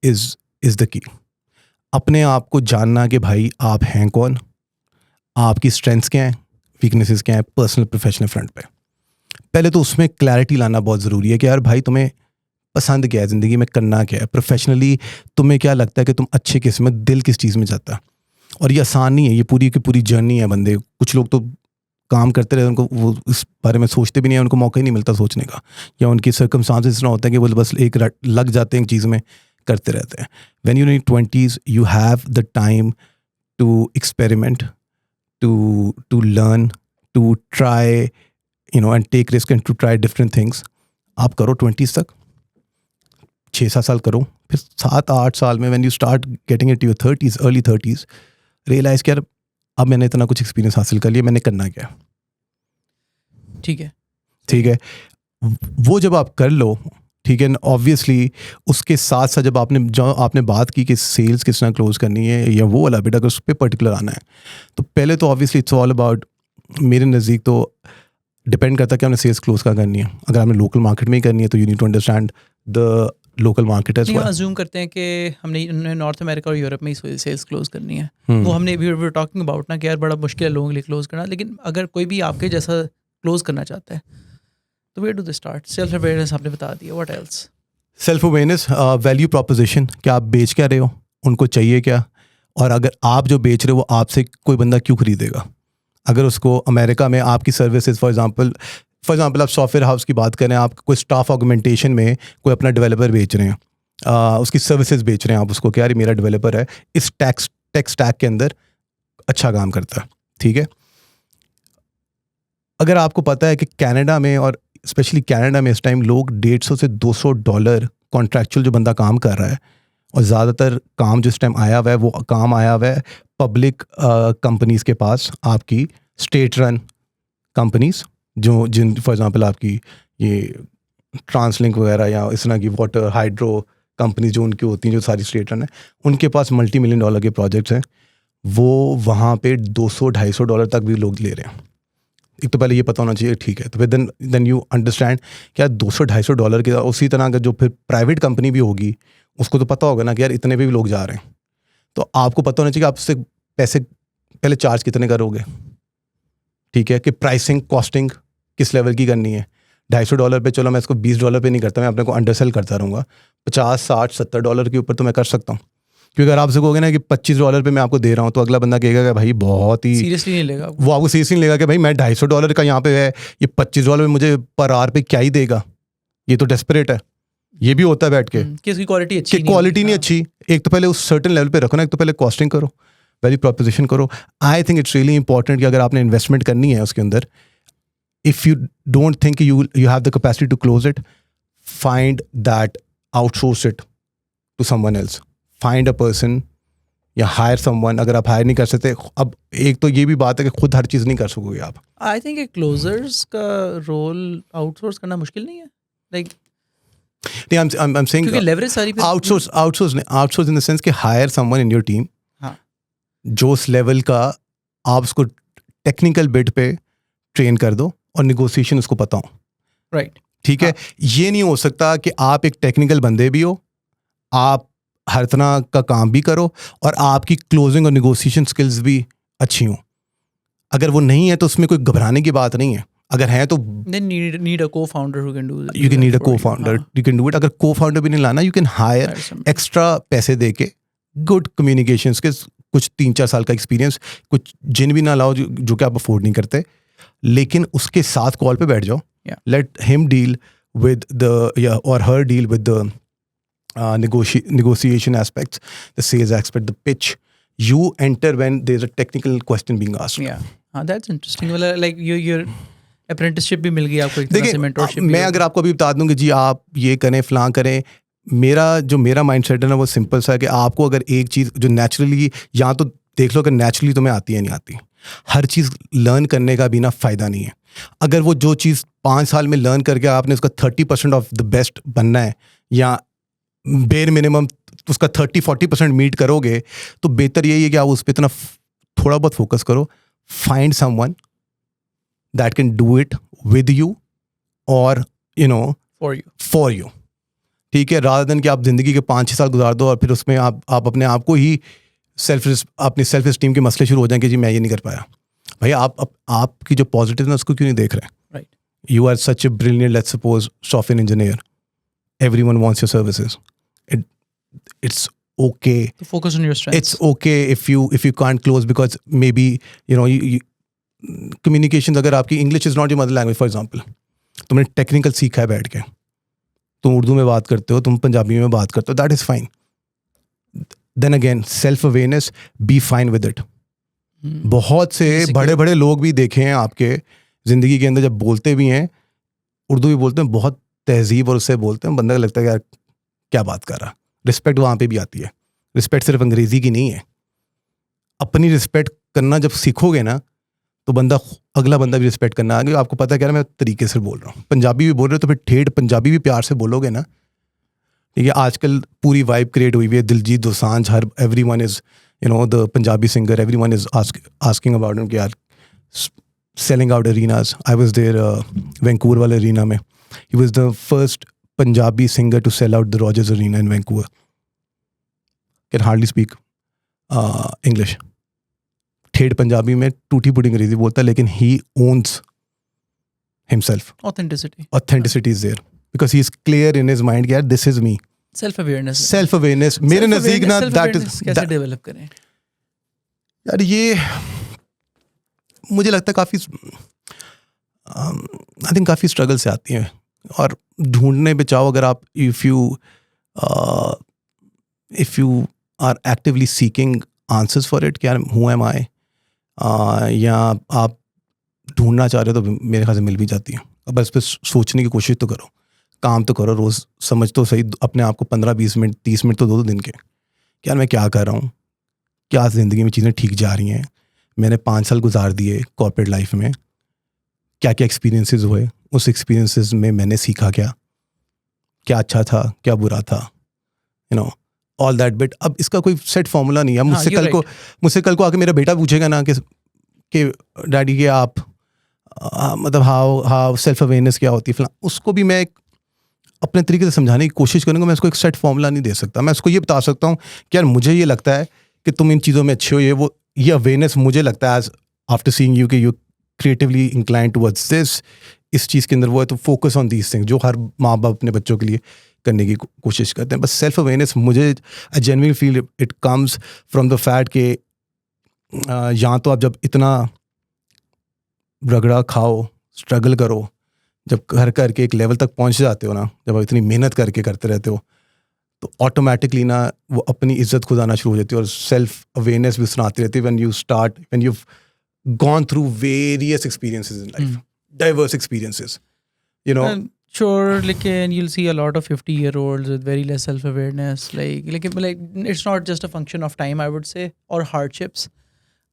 is the key. अपने आप को जानना कि भाई आप हैं कौन, आपकी स्ट्रेंथ्स क्या हैं, वीकनेसेस क्या हैं, पर्सनल प्रोफेशनल फ्रंट पे. पहले तो उसमें क्लैरिटी लाना बहुत ज़रूरी है कि यार भाई तुम्हें पसंद क्या है, ज़िंदगी में करना क्या है, प्रोफेशनली तुम्हें क्या लगता है कि तुम अच्छे किस में, दिल किस चीज़ में जाता है. और ये आसान नहीं है, ये पूरी की पूरी जर्नी है बंदे. कुछ लोग तो काम करते रहते, उनको वो इस बारे में सोचते भी नहीं है, उनको मौका ही नहीं मिलता सोचने का, या उनकी सर्कमस्टांसेस इतना होता है कि वो बस एक लग जाते हैं एक चीज़ में, करते रहते हैं. When you in 20s you have the time to experiment, to learn, to try, and take risk and to try different things. आप करो 20s तक, 6-7 साल करो, फिर 7-8 साल में when you start getting it your 30s, early 30s, realise कि यार अब मैंने इतना कुछ एक्सपीरियंस हासिल कर लिया, मैंने करना क्या. ठीक है. वो जब आप कर लो, ठीक है, ऑब्वियसली उसके साथ साथ जब आपने बात की कि सेल्स किस तरह क्लोज करनी है या वो वाला बिट, अगर उस पर पर्टिकुलर आना है, तो पहले तो ऑब्वियसली इट्स ऑल अबाउट, मेरे नज़दीक तो डिपेंड करता है कि आपने सेल्स क्लोज कहाँ करनी है. अगर आपने लोकल मार्केट में ही करनी है तो you need to understand the local market as well. Assume करते हैं कि हमने नॉर्थ अमेरिका और यूरोप में ही सेल्स क्लोज करनी है. वो हमने वी टॉकिंग अबाउट ना कि यार बड़ा मुश्किल है लोगों के लिए क्लोज करना, लेकिन अगर कोई भी आपके जैसा क्लोज करना चाहता है तो where do they start? Self awareness आपने बता दिया, what else? Self awareness, value proposition, क्या आप बेच क्या रहे हो, उनको चाहिए क्या, और अगर आप जो बेच रहे हो वो आपसे कोई बंदा क्यों खरीदेगा. अगर उसको अमेरिका में आपकी सर्विसेज, फॉर एग्जांपल आप सॉफ्टवेयर हाउस की बात करें, आप कोई स्टाफ ऑगमेंटेशन में कोई अपना डेवलपर बेच रहे हैं, उसकी सर्विसेज बेच रहे हैं आप उसको, क्या यार मेरा डेवलपर है, इस टेक स्टैक के अंदर अच्छा काम करता है, ठीक है. अगर आपको पता है कि कनाडा में, और स्पेशली कनाडा में इस टाइम लोग $150 से $200 कॉन्ट्रैक्चुअल जो बंदा काम कर रहा है, और ज़्यादातर काम जो इस टाइम आया हुआ है वो काम आया हुआ है पब्लिक कंपनीज़ के पास, आपकी स्टेट रन कंपनीज़, जिन फॉर एग्जांपल आपकी ये ट्रांसलिंक वगैरह या इस तरह की वाटर हाइड्रो कंपनी जो उनकी होती हैं, जो सारी स्टेट रन है, उनके पास $multi-million के प्रोजेक्ट्स हैं. वो वहाँ पे $200-250 तक भी लोग ले रहे हैं. एक तो पहले ये पता होना चाहिए, ठीक है, तो फिर देन यू अंडरस्टैंड क्या $200-250 के. उसी तरह अगर जो फिर प्राइवेट कंपनी भी होगी उसको तो पता होगा ना कि यार इतने पे भी लोग जा रहे हैं, तो आपको पता होना चाहिए कि आप उससे पैसे पहले चार्ज कितने करोगे, ठीक है, कि प्राइसिंग कॉस्टिंग किस लेवल की करनी है. $250 पे चलो मैं इसको $20 पे नहीं करता, मैं अपने को अंडरसेल करता रहूँगा. $50-60-70 के ऊपर तो मैं कर सकता हूँ, क्योंकि अगर आपसे कहोगे ना कि $25 पे मैं आपको दे रहा हूँ, तो अगला बंदा कहेगा कि भाई बहुत ही सीरियसली नहीं लेगा, वो आपको सीरियसली नहीं लेगा कि भाई मैं $250 का यहाँ पे है, ये $25 में मुझे पर आवर पे क्या ही देगा, ये तो डेस्परेट है. ये भी होता है बैठ के कि इसकी क्वालिटी अच्छी कि क्वालिटी नहीं अच्छी. एक तो पहले उस सर्टेन लेवल पे रखो ना, एक तो पहले कॉस्टिंग करो, वैल्यू प्रोपोजिशन करो. I think it's really important कि अगर आपने इन्वेस्टमेंट करनी है उसके अंदर, if you don't think you have the capacity to close it, find that, outsource it to someone else, find a person या हायर समवन. अगर आप हायर नहीं कर सकते, अब एक तो ये भी बात है कि खुद हर चीज़ नहीं कर सकोगे आप. आई थिंक क्लोजर्स का रोल आउटसोर्स करना मुश्किल नहीं है, लाइक I'm saying क्योंकि लेवरेज सारी पे outsource in the sense कि hire someone in your team, हाँ, जो उस लेवल का, आप उसको टेक्निकल बिट पे ट्रेन कर दो और निगोशिएशन उसको पता हो, राइट, ठीक है. ये नहीं हो सकता कि आप एक टेक्निकल बंदे भी हो, आप हर तरह का काम भी करो, और आपकी क्लोजिंग और निगोशिएशन स्किल्स भी अच्छी हों. अगर वो नहीं है तो उसमें कोई घबराने की बात नहीं है. अगर है तो then need a co-founder who can do you can need a that for you. co-founder, हाँ, you can do it. अगर co-founder भी नहीं लाना, you can hire hire some- extra पैसे दे के, गुड कम्युनिकेशन के कुछ 3-4 साल का एक्सपीरियंस, कुछ जिन भी ना लाओ जो कि आप अफोर्ड नहीं करते, लेकिन उसके साथ कॉल पे बैठ जाओ. Yeah. Let him deal with the और her deal with the negotiation aspects, the sales aspect, the pitch. You enter when there's a technical question being asked. yeah, हाँ, that's interesting. मतलब like your apprenticeship भी मिल गई आपको, एक तरह से देखिए, mentorship भी मैं हो अगर आपको अभी बता दूं कि जी आप ये करें, फलां करें, मेरा माइंडसेट है ना वो सिंपल सा है कि आपको अगर एक चीज़ जो नेचुरली, या तो देख लो कि नेचुरली तुम्हें आती है नहीं आती, हर चीज़ लर्न करने का भी ना फ़ायदा नहीं है. अगर वो जो चीज़ 5 साल में लर्न करके आपने उसका 30% ऑफ द बेस्ट बनना है, या बेर मिनिमम उसका 30-40% मीट करोगे तो बेहतर यही है कि आप उस पर इतना थोड़ा बहुत फोकस करो. Find someone that can do it with you और फॉर यू. ठीक है, रादर देन कि आप जिंदगी के 5-6 साल गुजार दो और फिर उसमें आप अपने आप को ही अपनी सेल्फ एस्टीम के मसले शुरू हो जाएंगे कि जी मैं ये नहीं कर पाया. भैया आपकी जो पॉजिटिव है उसको क्यों नहीं देख रहे? Right. You are such a brilliant, let's suppose, software engineer. Everyone wants your services. It's okay. To focus on your strengths. It's okay if you can't close because maybe communications. अगर आपकी English is not your mother language, for example, तुमने technical सीखा है बैठ के, तुम उर्दू में बात करते हो, तुम पंजाबी में बात करते हो, that is fine. Then again, self-awareness, be fine with it. बहुत से बड़े बड़े लोग भी देखे हैं आपके जिंदगी के अंदर, जब बोलते भी हैं उर्दू भी बोलते हैं बहुत तहजीब और उससे बोलते हैं, बंदा को लगता है यार क्या बात कर रहा. रिस्पेक्ट वहाँ पे भी आती है. रिस्पेक्ट सिर्फ अंग्रेजी की नहीं है. अपनी रिस्पेक्ट करना जब सीखोगे ना तो अगला बंदा भी रिस्पेक्ट करना आगे. आपको पता है क्या मैं तरीके से बोल रहा हूँ. पंजाबी भी बोल रहे हो तो फिर ठेठ पंजाबी भी प्यार से बोलोगे ना. ठीक है, आजकल पूरी वाइब क्रिएट हुई हुई है. Diljit Dosanjh, everyone is the Punjabi singer, everyone is asking about him कि यार selling out arenas. I was there Vancouver वाले arena में. He was the first Punjabi singer to sell out the Rogers Arena in Vancouver. Can hardly speak English. ठेठ पंजाबी में टूटी फूटी अंग्रेजी बोलता है, लेकिन he owns himself. Authenticity is there because he is clear in his mind कि यार this is me. Self awareness मेरे नजदीक ना that is कैसे डेवलप करें यार. ये मुझे लगता है काफ़ी आई थिंक काफ़ी स्ट्रगल से आती हैं और ढूंढने पे चाहो अगर आप if you are actively seeking answers for it कि यार हु एम आई, या आप ढूंढना चाह रहे हो तो मेरे ख्याल से मिल भी जाती हैं. अब बस पे सोचने की कोशिश तो करो, काम तो करो, रोज़ समझ तो सही अपने आप को 15-20 मिनट 30 मिनट तो दो दिन के. यार मैं क्या कर रहा हूँ, क्या ज़िंदगी में चीज़ें ठीक जा रही हैं, मैंने 5 साल गुजार दिए कॉर्पोरेट लाइफ में, क्या क्या एक्सपीरियंसेस हुए, उस एक्सपीरियंसेस में मैंने सीखा क्या अच्छा था, क्या बुरा था, ऑल दैट बिट. अब इसका कोई सेट फॉर्मूला नहीं है. मुझसे कल को आके मेरा बेटा पूछेगा ना कि डैडी के आप मतलब हाउ सेल्फ अवेयरनेस क्या होती है फिलहाल, उसको भी मैं अपने तरीके से समझाने की कोशिश करूँगा. मैं इसको एक सेट फॉर्मूला नहीं दे सकता. मैं उसको ये बता सकता हूँ कि यार मुझे ये लगता है कि तुम इन चीज़ों में अच्छे हो, ये अवेयरनेस मुझे लगता है एज आफ्टर सीइंग यू कि you creatively incline towards this, इस चीज़ के अंदर वो है, तो फोकस ऑन दीज थिंग्स जो हर माँ बाप अपने बच्चों के लिए करने की कोशिश करते हैं. बस सेल्फ अवेयरनेस मुझे I genuinely feel it comes from the fact कि यहाँ तो आप जब इतना रगड़ा खाओ, स्ट्रगल करो, जब घर करके एक लेवल तक पहुँच जाते हो ना, जब आप इतनी मेहनत करके करते रहते हो तो ऑटोमेटिकली ना वो अपनी इज्जत खुद आना शुरू हो जाती है और सेल्फ अवेयरनेस भी सुनाती रहती है. When you've gone through various experiences in life, diverse experiences, sure, लेकिन you'll see a lot of 50-year-olds with very less self-awareness, like it's not just a function of time, I would say, or hardships.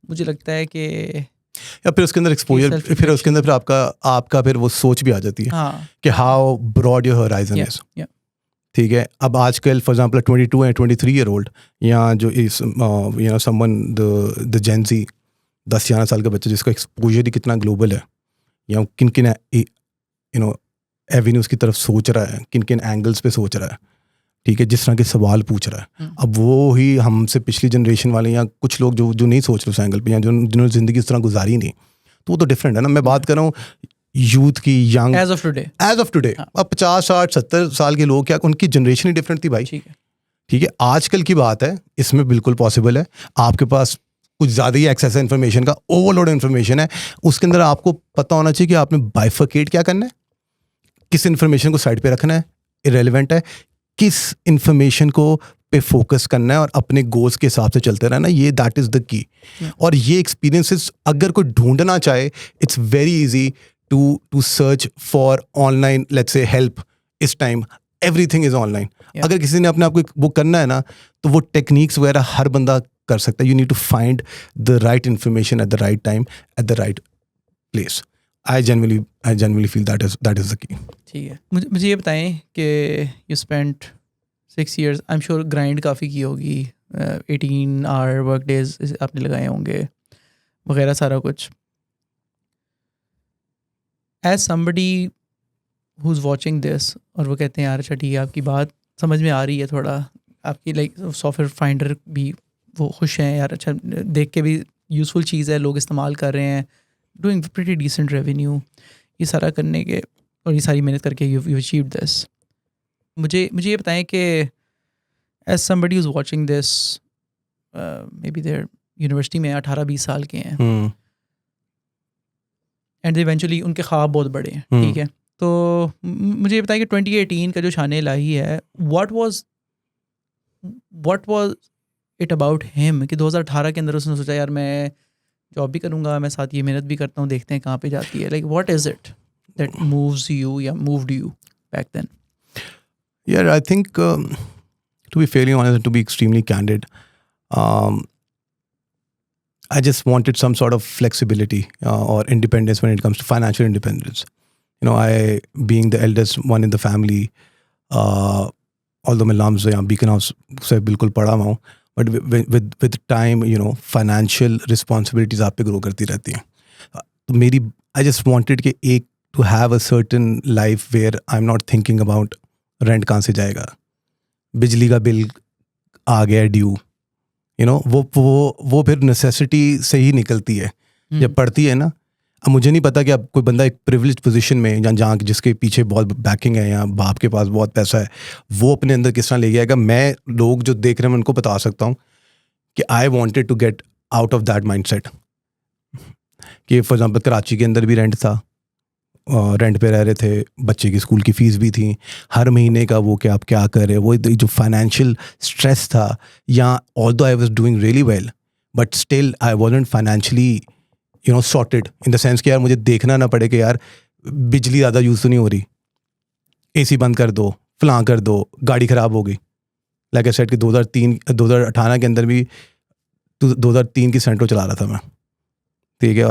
मुझे लगता है कि या फिर उसके अंदर exposure, फिर उसके अंदर फिर आपका फिर वो सोच भी आ जाती है कि how broad your horizon is. ठीक है, अब आजकल फॉर एग्जांपल 22 एंड 23-year-old या जो इस समवन द जेन ज़ी 10-11 साल का बच्चा जिसका एक्सपोजर ही कितना ग्लोबल है, या किन किन एवेन्यूज़ की तरफ सोच रहा है, किन किन एंगल्स पे सोच रहा है. ठीक है, जिस तरह के सवाल पूछ रहा है. अब वो ही हमसे पिछली जनरेशन वाले या कुछ लोग जो नहीं सोच रहे उस एंगल पे, या जिन्होंने ज़िंदगी इस तरह गुजारी नहीं, तो वो तो डिफरेंट है ना. मैं बात कर रहा हूँ यूथ की, यंग एज ऑफ टुडे. अब 50, 60, 70 साल के लोग, क्या उनकी जनरेशन ही डिफरेंट थी भाई. ठीक है, आजकल की बात है, इसमें बिल्कुल पॉसिबल है. आपके पास कुछ ज़्यादा ही एक्सेस है इन्फॉर्मेशन का, ओवरलोड इन्फॉर्मेशन है. उसके अंदर आपको पता होना चाहिए कि आपने बाइफर्केट क्या करना है, किस इन्फॉर्मेशन को साइड पे रखना है, इरेलेवेंट है, किस इन्फॉर्मेशन को पे फोकस करना है और अपने गोल्स के हिसाब से चलते रहना. ये दैट इज़ द की. और ये एक्सपीरियंसेस अगर कोई ढूंढना चाहे, it's very easy to search for online, let's say, help. इस टाइम everything is online. अगर किसी ने अपने आप को वो करना है ना, तो वो टेक्निक्स वगैरह हर बंदा कर सकता है. You need to find the right information at the right time, at the right place. I genuinely feel that is the key. ठीक है, मुझे ये बताएं कि you spent 6 years I am sure grind काफ़ी की होगी, 18 आवर वर्क डेज आपने लगाए होंगे वगैरह सारा कुछ. As somebody who is watching this और वो कहते हैं यार अच्छा ठीक है आपकी बात समझ में आ रही है, थोड़ा आपकी लाइक सॉफ्टवेयर फाइंडर भी वो खुश हैं यार, अच्छा देख के भी यूज़फुल चीज़ है, लोग इस्तेमाल कर रहे हैं, डूइंग प्रीटी डिसेंट रेवेन्यू, ये सारा करने के और ये सारी मेहनत करके यू अचीव्ड दिस. मुझे ये बताएं कि as somebody who is watching this, maybe they're university में 18-20 साल के हैं एंड इवेंचुअली उनके ख्वाब बहुत बड़े हैं, ठीक है. तो मुझे ये बताएं कि 2018 का जो शान इलाही है, what was it about him कि 2018 के अंदर उसने सोचा यार मैं जॉब भी करूँगा, मैं साथ ये मेहनत भी करता हूँ, देखते हैं कहाँ पे जाती है. Like what is it that moves you या moved you back then? Yeah, I think to be fairly honest and to be extremely candid, I just wanted some sort of flexibility or independence when it comes to financial independence. You know, I being the eldest one in the family, although मैं lumps या beacon house से बिल्कुल पढ़ा हुआ हूँ, but with time, you know, financial responsibilities आप पे grow करती रहती हैं. तो मेरी I just wanted कि एक to have a certain life where I'm not thinking about rent कहाँ से जाएगा, बिजली का बिल आ गया ड्यू, यू नो, वो फिर नेसेसिटी से ही निकलती है जब पड़ती है ना. अब मुझे नहीं पता कि अब कोई बंदा एक प्रिविलेज पोजीशन में या जहाँ जिसके पीछे बहुत बैकिंग है या बाप के पास बहुत पैसा है, वो अपने अंदर किस तरह ले जाएगा. मैं लोग जो देख रहे हैं मैं उनको बता सकता हूँ कि I wanted to get out of that mind set. कि फॉर एग्जाम्पल कराची के अंदर भी रेंट था, रेंट पे रह रहे थे, बच्चे की स्कूल की फ़ीस भी थी, हर महीने का वो कि आप क्या कर रहे, वो जो फाइनेंशियल स्ट्रेस था. या although I was doing really well but still I wasn't financially you know sorted in the sense कि यार मुझे देखना ना पड़े कि यार बिजली ज़्यादा यूज़ तो नहीं हो रही, AC बंद कर दो, फलां कर दो, गाड़ी ख़राब हो गई. लाइक आई सेड कि 2018 के अंदर भी 2003 की सेंट्रो चला रहा था मैं, ठीक है.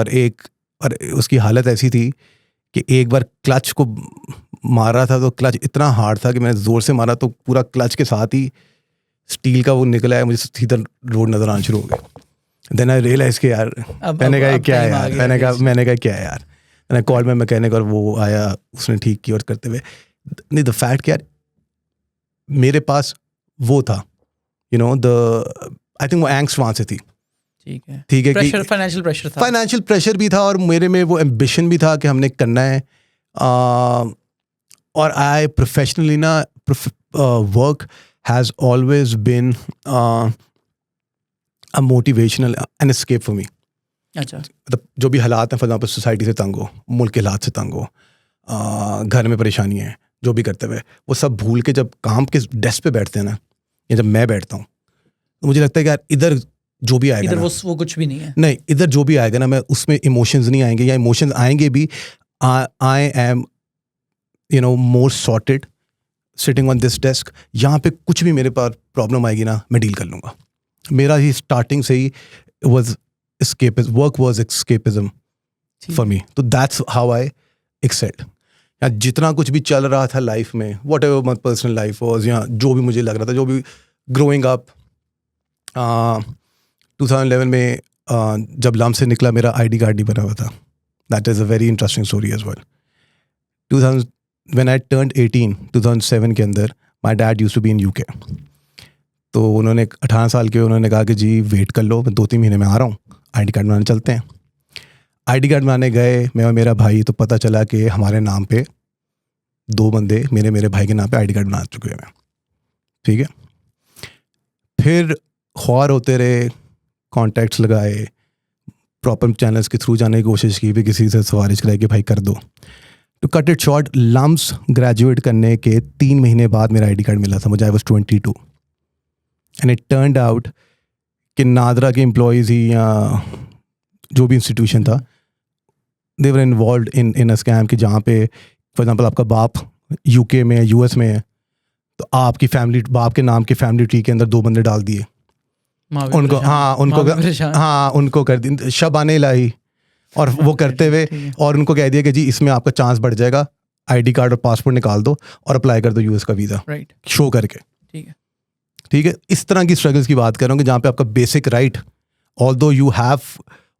और उसकी हालत ऐसी थी कि एक बार क्लच को मार रहा था तो क्लच इतना हार्ड था कि मैंने ज़ोर से मारा तो पूरा क्लच के साथ ही स्टील का वो निकला है, मुझे सीधा रोड नज़र आना शुरू हो गया. देन आई रियलाइज़ कि यार मैंने कहा क्या है यार, मैंने कहा क्या है यार. मैंने कॉल में मैकेनिक और वो आया, उसने ठीक की और करते हुए नहीं द फैक्ट कि यार मेरे पास वो था, यू नो, आई थिंक वो एंग्स्ट वहाँ से थी. ठीक है प्रेशर, फाइनेंशियल प्रेशर भी था और मेरे में वो एम्बिशन भी था कि हमने करना है. और आई प्रोफेशनली ना work has always been a motivational an escape for me. अच्छा, मतलब जो भी हालात हैं, फॉर एग्जाम्पल सोसाइटी से तंग हो, मुल्क के हालात से तंग हो, घर में परेशानी है, जो भी करते हुए वो सब भूल के जब काम के डेस्क पे बैठते हैं ना, या जब मैं बैठता हूँ तो मुझे लगता है कि यार इधर जो भी आएगा इधर वो कुछ भी नहीं, इधर जो भी आएगा ना, मैं उसमें इमोशंस नहीं आएंगे, या इमोशंस आएंगे भी, I am you know more sorted sitting on this desk. यहाँ पे कुछ भी मेरे पास प्रॉब्लम आएगी ना, मैं डील कर लूँगा. मेरा ही स्टार्टिंग से ही work was escapism for me. तो दैट्स हाउ आई एक्सेप्ट. या जितना कुछ भी चल रहा था लाइफ में, what ever my personal life was, या जो भी मुझे लग रहा था, जो भी ग्रोइंग अप 2011 में जब लम से निकला, मेरा ID कार्ड नहीं बना हुआ था. That is a very interesting story as well. When I turned 18 2007 के अंदर, my dad used to be in UK. तो उन्होंने 18 साल के उन्होंने कहा कि जी वेट कर लो, मैं 2-3 महीने में आ रहा हूँ, ID कार्ड बनाने चलते हैं. ID कार्ड बनाने गए मैं और मेरा भाई, तो पता चला कि हमारे नाम पे 2 बंदे मेरे भाई के नाम पे ID कार्ड बना चुके हैं. ठीक है. फिर ख्वार होते रहे, कॉन्टैक्ट्स लगाए, प्रॉपर चैनल्स के थ्रू जाने की कोशिश की, भी किसी से सिफारिश कराई कि भाई कर दो. To cut it short, LUMS graduate करने के 3 महीने बाद मेरा ID कार्ड मिला था मुझे. I was 22 and it turned out कि नादरा के एम्प्लॉयज़ ही या जो भी इंस्टीट्यूशन था, दे वर इन्वॉल्व इन अ स्कैम कि जहाँ पे फॉर एग्जांपल आपका बाप UK में है, US में है, तो आपकी फैमिली, बाप के नाम के फैमिली ट्री के अंदर 2 बंदे डाल दिए उनको कर दी शब आने लाई, और वो करते हुए और उनको कह दिया कि जी इसमें आपका चांस बढ़ जाएगा, ID कार्ड और पासपोर्ट निकाल दो और अप्लाई कर दो US का वीज़ा शो करके. ठीक है, ठीक है, इस तरह की स्ट्रगल्स की बात कर रहा हूँ कि जहाँ पे आपका basic right although you have,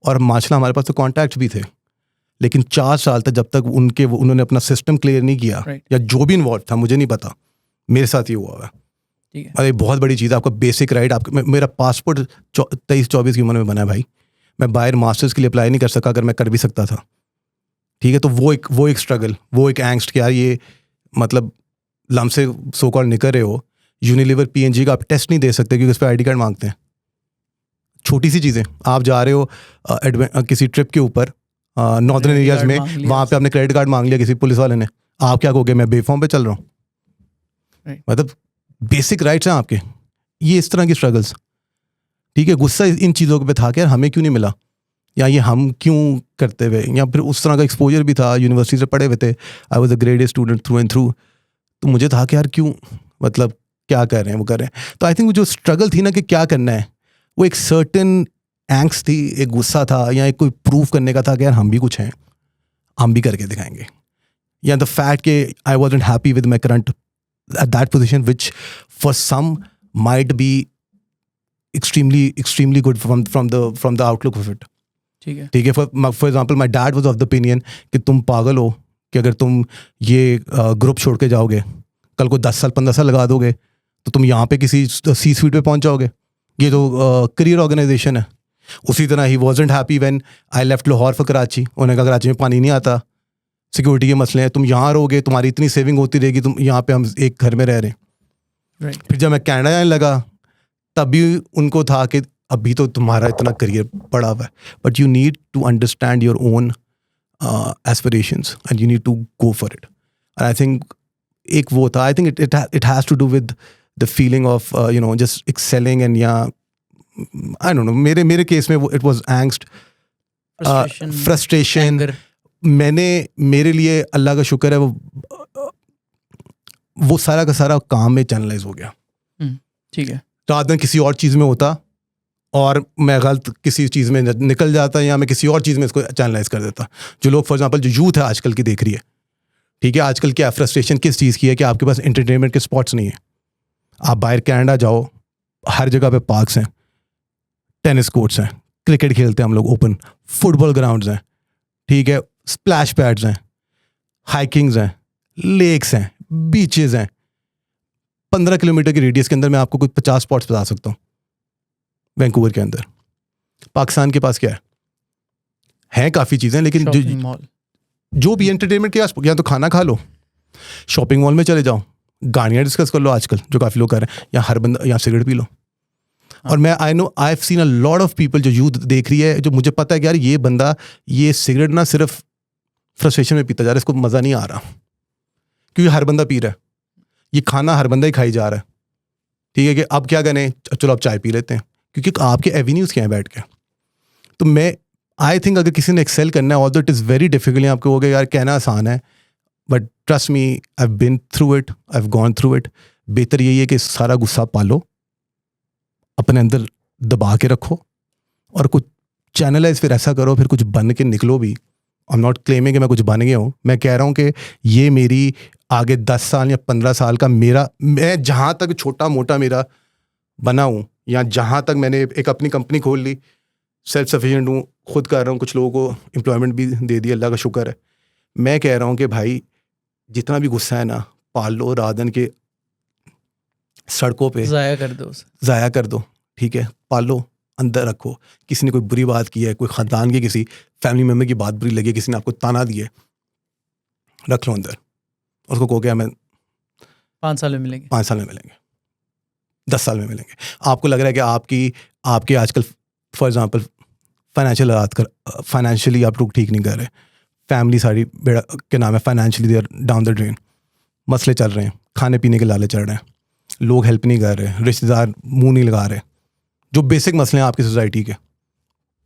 और माशाल्लाह हमारे पास तो कॉन्टैक्ट्स भी थे, लेकिन 4 साल तक जब तक उन्होंने अपना सिस्टम क्लियर नहीं किया, Right. या जो भी इन्वॉल्व था, मुझे नहीं पता, मेरे साथ ये हुआ है। ठीक है, अरे बहुत बड़ी चीज़ है, आपका बेसिक राइट। मेरा पासपोर्ट 23-24 की उम्र में बना है भाई, मैं बाहर मास्टर्स के लिए अप्लाई नहीं कर सका, अगर मैं कर भी सकता था। ठीक है, तो वो एक स्ट्रगल, वो एक एंग्स्ट कि यार ये मतलब लम से सो कॉल निकल रहे हो, यूनिलीवर पीएनजी का आप टेस्ट नहीं दे सकते क्योंकि उस पर आईडी कार्ड मांगते हैं। छोटी सी चीज़ें, आप जा रहे हो किसी ट्रिप के ऊपर नॉर्दर्न Credit एरियाज card में, मांग लिया वहाँ पे आपने क्रेडिट कार्ड मांग लिया किसी पुलिस वाले ने, आप क्या कहोगे, मैं बेफॉर्म पे चल रहा हूँ। Right. मतलब बेसिक राइट्स हैं आपके। ये इस तरह की स्ट्रगल्स, ठीक है, गुस्सा इन चीज़ों पे था कि यार हमें क्यों नहीं मिला, या ये हम क्यों करते हुए, या फिर उस तरह का एक्सपोजर भी था, यूनिवर्सिटी से पढ़े हुए थे, I was a great a student through and through, तो मुझे था कि यार क्यों, मतलब क्या कर रहे हैं वो कर रहे हैं। तो आई थिंक वो जो स्ट्रगल थी ना कि क्या करना है, वो एक सर्टेन एंग्स थी, एक गुस्सा था, या एक कोई प्रूफ करने का था कि यार हम भी कुछ हैं, हम भी करके दिखाएंगे, या द फैक्ट कि आई wasn't happy with my current at that position, which for some might be extremely good from the outlook of it. ठीक है, ठीक है, for example my dad was of the opinion कि तुम पागल हो कि अगर तुम ये ग्रुप छोड़ के जाओगे, कल को 10 साल 15 साल लगा दोगे तो तुम यहाँ पे किसी सी स्वीट पे पहुँच जाओगे, ये तो करियर ऑर्गेनाइजेशन है। उसी तरह ही wasn't happy when I left Lahore for Karachi, उन्होंने कहा कराची में पानी नहीं आता, सिक्योरिटी के मसले हैं, तुम यहाँ रहोगे, तुम्हारी इतनी सेविंग होती रहेगी, तुम यहाँ पे हम एक घर में रह रहे हैं। राइट, फिर जब मैं कनाडा जाने लगा तब भी उनको था कि अभी तो तुम्हारा इतना करियर पड़ा हुआ है, but you need to understand your own aspirations and you need to go for it. And I think एक वो था, I think it has to do with the feeling of just excelling, and या I don't know, मेरे case में वो it was angst, frustration. anger, मेरे लिए अल्लाह का शुक्र है वो सारा का सारा काम में चैनलाइज हो गया। ठीक है, रात में किसी और चीज़ में होता और मैं गलत किसी चीज़ में निकल जाता, या मैं किसी और चीज़ में इसको चैनलाइज कर देता। जो लोग फॉर एग्जांपल जो यूथ है आजकल की देख रही है, ठीक है, आजकल क्या फ्रस्ट्रेशन किस चीज़ की है कि आपके पास एंटरटेनमेंट के स्पॉट्स नहीं है। आप बाहर कनाडा जाओ, हर जगह पे पार्क्स हैं, टेनिस कोर्ट्स हैं, क्रिकेट खेलते हैं हम लोग ओपन, फुटबॉल ग्राउंड्स हैं, ठीक है, स्प्लैश पैड्स हैं, हाइकिंग्स हैं, लेक्स हैं, बीचेस हैं। 15 किलोमीटर की रेडियस के अंदर मैं आपको कोई 50 स्पॉट्स बता सकता हूँ वैंकूवर के अंदर। पाकिस्तान के पास क्या है काफ़ी चीज़ें, लेकिन शॉपिंग मॉल, जो भी एंटरटेनमेंट के या तो खाना खा लो, शॉपिंग मॉल में चले जाओ, गाड़ियाँ डिस्कस कर लो आजकल जो काफ़ी लोग कर रहे हैं, या हर बंदा या सिगरेट पी लो। और मैं आई have seen a lot of people जो यूथ देख रही है, जो मुझे पता है कि यार ये बंदा ये सिगरेट ना सिर्फ फ्रस्ट्रेशन में पीता जा रहा है, इसको मज़ा नहीं आ रहा क्योंकि हर बंदा पी रहा है, ये खाना हर बंदा ही खाई जा रहा है। ठीक है कि अब क्या करें, चलो अब चाय पी लेते हैं, क्योंकि आपके एवेन्यूज़ क्या हैं बैठ के। तो मैं आई थिंक अगर किसी ने एक्सेल करना है, although it is very difficult, आपको हो गया यार कहना आसान है, but trust me I have been through it, I have gone through it. बेहतर यही है कि सारा गुस्सा पालो, अपने अंदर दबा के रखो, और कुछ चैनलाइज फिर ऐसा करो, फिर कुछ बन के निकलो भी। आई एम नॉट क्लेमिंग कि मैं कुछ बन गया हूँ, मैं कह रहा हूँ कि ये मेरी आगे 10 साल या 15 साल का मैं जहाँ तक छोटा मोटा मेरा बना हूँ, या जहाँ तक मैंने एक अपनी कंपनी खोल ली, सेल्फ सफिशिएंट हूँ, खुद कर रहा हूँ, कुछ लोगों को एम्प्लॉयमेंट भी दे दिया, अल्लाह का शुक्र है। मैं कह रहा हूँ कि भाई जितना भी गुस्सा है ना, पाल लो, रादन के सड़कों पे ज़ाया कर दो, ठीक है, पालो, अंदर रखो। किसी ने कोई बुरी बात की है, कोई ख़ानदान की किसी फैमिली मेम्बर की बात बुरी लगी, किसी ने आपको ताना दिए, रख लो अंदर, उसको कहो कि हमें 5 साल में मिलेंगे, 5 साल में मिलेंगे, 10 साल में मिलेंगे। आपको लग रहा है कि आपके आजकल फॉर एग्जांपल फाइनेंशियली आप लोग ठीक नहीं कर रहे, फैमिली सारी बेड़ा के नाम है, financially they are down the drain, मसले चल रहे हैं, खाने पीने के लाले चढ़ रहे हैं, लोग हेल्प नहीं कर रहे, रिश्तेदार मुंह नहीं लगा रहे, जो बेसिक मसले हैं आपकी सोसाइटी के,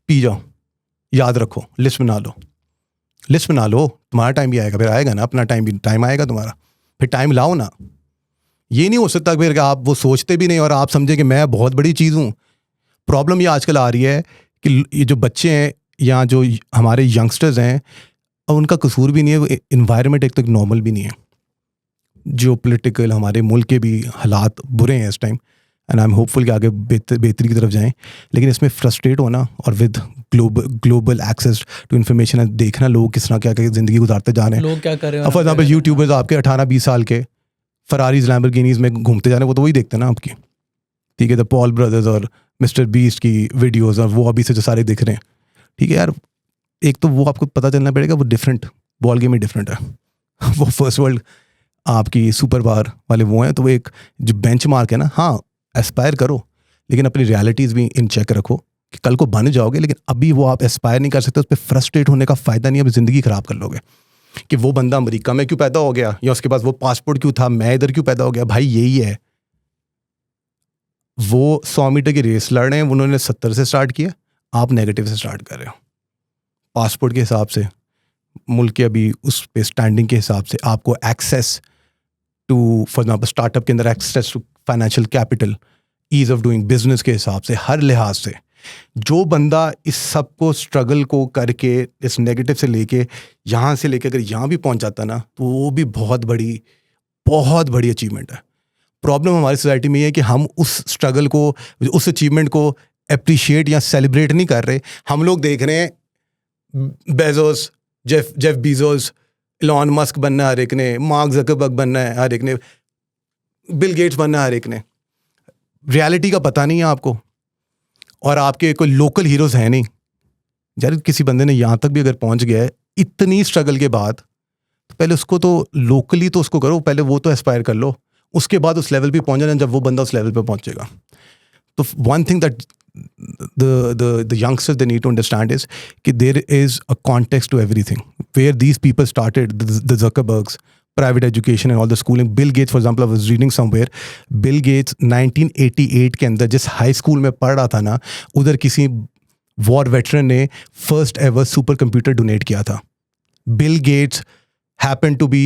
पी जाओ, याद रखो, लिस्ट बना लो, तुम्हारा टाइम भी आएगा, फिर आएगा ना, अपना टाइम आएगा तुम्हारा, फिर टाइम लाओ ना। ये नहीं हो सकता फिर आप वो सोचते भी नहीं और आप समझे कि मैं बहुत बड़ी चीज़ हूँ। प्रॉब्लम ये आजकल आ रही है कि ये जो बच्चे हैं या जो हमारे यंगस्टर्स हैं, उनका कसूर भी नहीं है, इन्वायरमेंट एक तो नॉर्मल भी नहीं है। जियो पोलिटिकल हमारे मुल्क के भी हालात बुरे हैं इस time, and I am hopeful कि आगे बेहतरी की तरफ जाएं, लेकिन इसमें फ्रस्ट्रेट होना और with global access to information देखना लोग किस तरह क्या क्या ज़िंदगी गुजारते जा रहे हैं. लोग क्या कर रहे हैं. फॉर एग्जाम्पल यूट्यूबर्स आपके 18-20 साल के फरारीज लैम्बोर्गिनीज में घूमते जा रहे हैं, वो तो वही देखते हैं ना आपकी, ठीक है, द पॉल ब्रदर्स और मिस्टर बीस्ट की वीडियोस, और वो अभी से जो सारे दिख रहे हैं, ठीक है यार. एक तो वो आपको पता चलना पड़ेगा वो डिफरेंट बॉल गेम ही डिफरेंट है. वो फर्स्ट वर्ल्ड आपकी सुपर पावर वाले वो हैं, तो वो एक जो बेंच मार्क है ना, हाँ एस्पायर करो लेकिन अपनी रियलिटीज़ भी इन चेक रखो कि कल को बन जाओगे, लेकिन अभी वो आप एस्पायर नहीं कर सकते, उस पर फ्रस्ट्रेट होने का फ़ायदा नहीं है, अभी ज़िंदगी ख़राब कर लोगे कि वो बंदा अमेरिका में क्यों पैदा हो गया या उसके पास वो पासपोर्ट क्यों था, मैं इधर क्यों पैदा हो गया. भाई यही है, वो 100 मीटर की रेस लड़ रहे हैं, उन्होंने 70 से स्टार्ट किया, आप नेगेटिव से स्टार्ट कर रहे हो. पासपोर्ट के हिसाब से मुल्क के अभी उस पे स्टैंडिंग के हिसाब से आपको access to for example startup के अंदर access to financial capital, ease of doing business के हिसाब से, हर लिहाज से जो बंदा इस सब को स्ट्रगल को करके इस नेगेटिव से लेके यहाँ से लेके अगर यहाँ भी पहुँच जाता ना, तो वो भी बहुत बड़ी अचीवमेंट है. प्रॉब्लम हमारी सोसाइटी में ये है कि हम उस स्ट्रगल को, उस अचीवमेंट को अप्रिशिएट या सेलिब्रेट नहीं कर रहे. हम लोग देख रहे हैं Bezos, Jeff Bezos, Elon Musk बनना है हर एक ने, मार्क ज़करबर्ग बनना है हर एक ने, बिल गेट्स बनना है हर एक ने. रियलिटी का पता नहीं है आपको, और आपके कोई लोकल हीरोज़ हैं नहीं. यार किसी बंदे ने यहाँ तक भी अगर पहुँच गया है इतनी स्ट्रगल के बाद, तो पहले उसको तो लोकली तो उसको करो, पहले वो तो एस्पायर कर लो, उसके बाद उस लेवल पे पहुँच जाना जब वो बंदा उस लेवल पे पहुँचेगा. तो one thing that the youngsters they need to understand is कि there is a context to everything. Where these people started, the Zuckerbergs, private education and all the schooling. Bill Gates, for example, I was reading somewhere, Bill Gates 1988 के अंदर जिस high school में पढ़ रहा था ना, उधर किसी वॉर वेटरन ने first ever super computer donate किया था. Bill Gates happened to be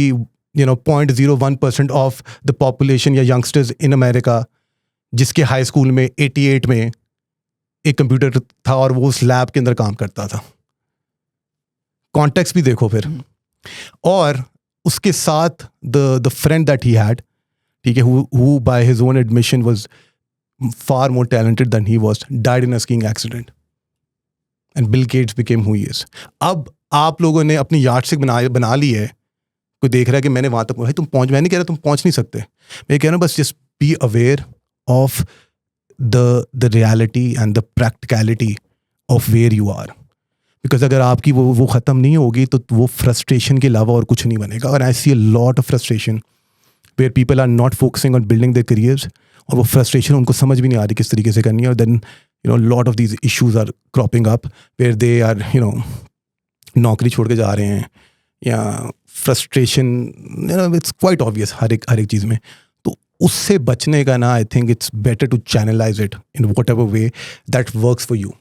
0.01% of the population या youngsters in America जिसके हाई स्कूल में 88 में एक कंप्यूटर था और वो उस लैब के अंदर काम करता था. कॉन्टेक्स्ट भी देखो फिर. और उसके साथ the friend that he had, ठीक है, who by his own admission was far more talented than he was, died in a skiing accident, and Bill Gates became who he is. अब आप लोगों ने अपनी यार्डस्टिक बना ली है. कोई देख रहा है कि मैंने वहां तक, भाई तुम पहुंच, मैं नहीं कह रहा तुम पहुंच नहीं सकते, मैं कह रहा हूँ बस just be aware of the reality and the practicality of where you are. Because अगर आपकी वो ख़त्म नहीं होगी तो वो frustration के अलावा और कुछ नहीं बनेगा. और I see a lot of frustration where people are not focusing on building their careers, और वो frustration उनको समझ भी नहीं आ रही किस तरीके से करनी है. और then a lot of these issues are cropping up where they are नौकरी छोड़ के जा रहे हैं, या frustration it's quite obvious हर एक चीज़ में. उससे बचने का ना, I think it's better to channelise it in whatever way that works for you.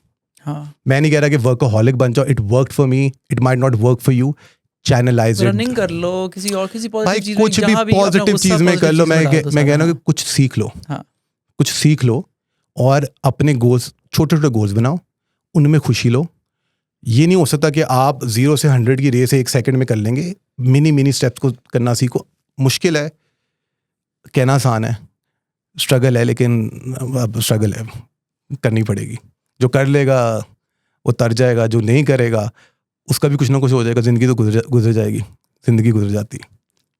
मैं नहीं कह रहा कि वर्कaholic बन जाओ, it worked for me, it might not work for you. Channelise it, running कर लो, किसी पॉजिटिव चीज, कुछ भी पॉजिटिव चीज में कर लो. मैं कह रहा हूँ कि कुछ सीख लो. कुछ सीख लो और अपने गोल्स, छोटे छोटे गोल्स बनाओ, उनमें खुशी लो. ये नहीं हो सकता कि आप 0 से 100 की रेस 1 सेकंड में कर लेंगे. मिनी स्टेप्स को करना सीखो. मुश्किल है, कहना आसान है, स्ट्रगल है, लेकिन अब स्ट्रगल है, करनी पड़ेगी. जो कर लेगा वो तर जाएगा, जो नहीं करेगा उसका भी कुछ ना कुछ हो जाएगा. ज़िंदगी तो गुजर जाएगी, ज़िंदगी गुजर जाती.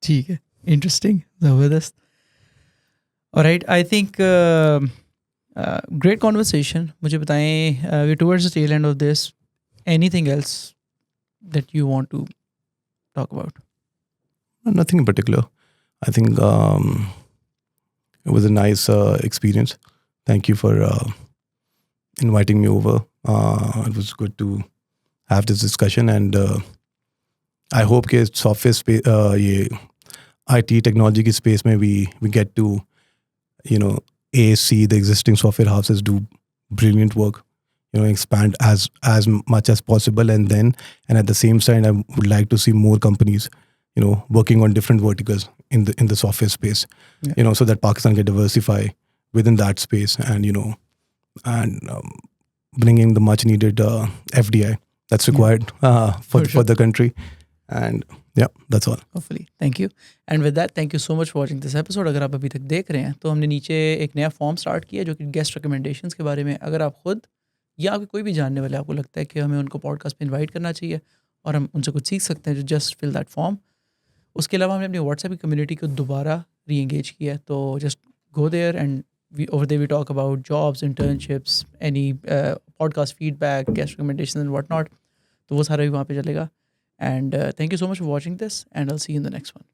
ठीक है, इंटरेस्टिंग, ज़बरदस्त. Alright, I think great conversation. मुझे बताएं, we towards the tail end of this, anything else that you want to talk about? Nothing in particular. I think it was a nice experience. Thank you for inviting me over. It was good to have this discussion, and I hope कि software space, ये IT technology की space में we get to see the existing software houses do brilliant work, expand as much as possible, and at the same time I would like to see more companies working on different verticals in the software space, so that Pakistan can diversify within that space, and bring in the much needed FDI that's required for the country, And yeah, that's all. Hopefully. Thank you. And with that, thank you so much for watching this episode. अगर आप अभी तक देख रहे हैं तो हमने नीचे एक नया फॉर्म स्टार्ट किया जो कि गेस्ट रिकमेंडेशंस के बारे में, अगर आप खुद या आपके कोई भी जानने वाले आपको लगता है कि हमें उनको पॉडकास्ट पे इनवाइट करना चाहिए और हम उनसे कुछ सीख सकते हैं, जो जस्ट फिल दैट फॉर्म. उसके अलावा हमने अपनी व्हाट्सएप की कम्युनिटी को दोबारा री एंगेज किया है, तो just go there and over there we talk about jobs, internships, any podcast feedback, guest recommendations and whatnot. तो वो सारा भी वहाँ पे चलेगा. And thank you so much for watching this, and I'll see you in the next one.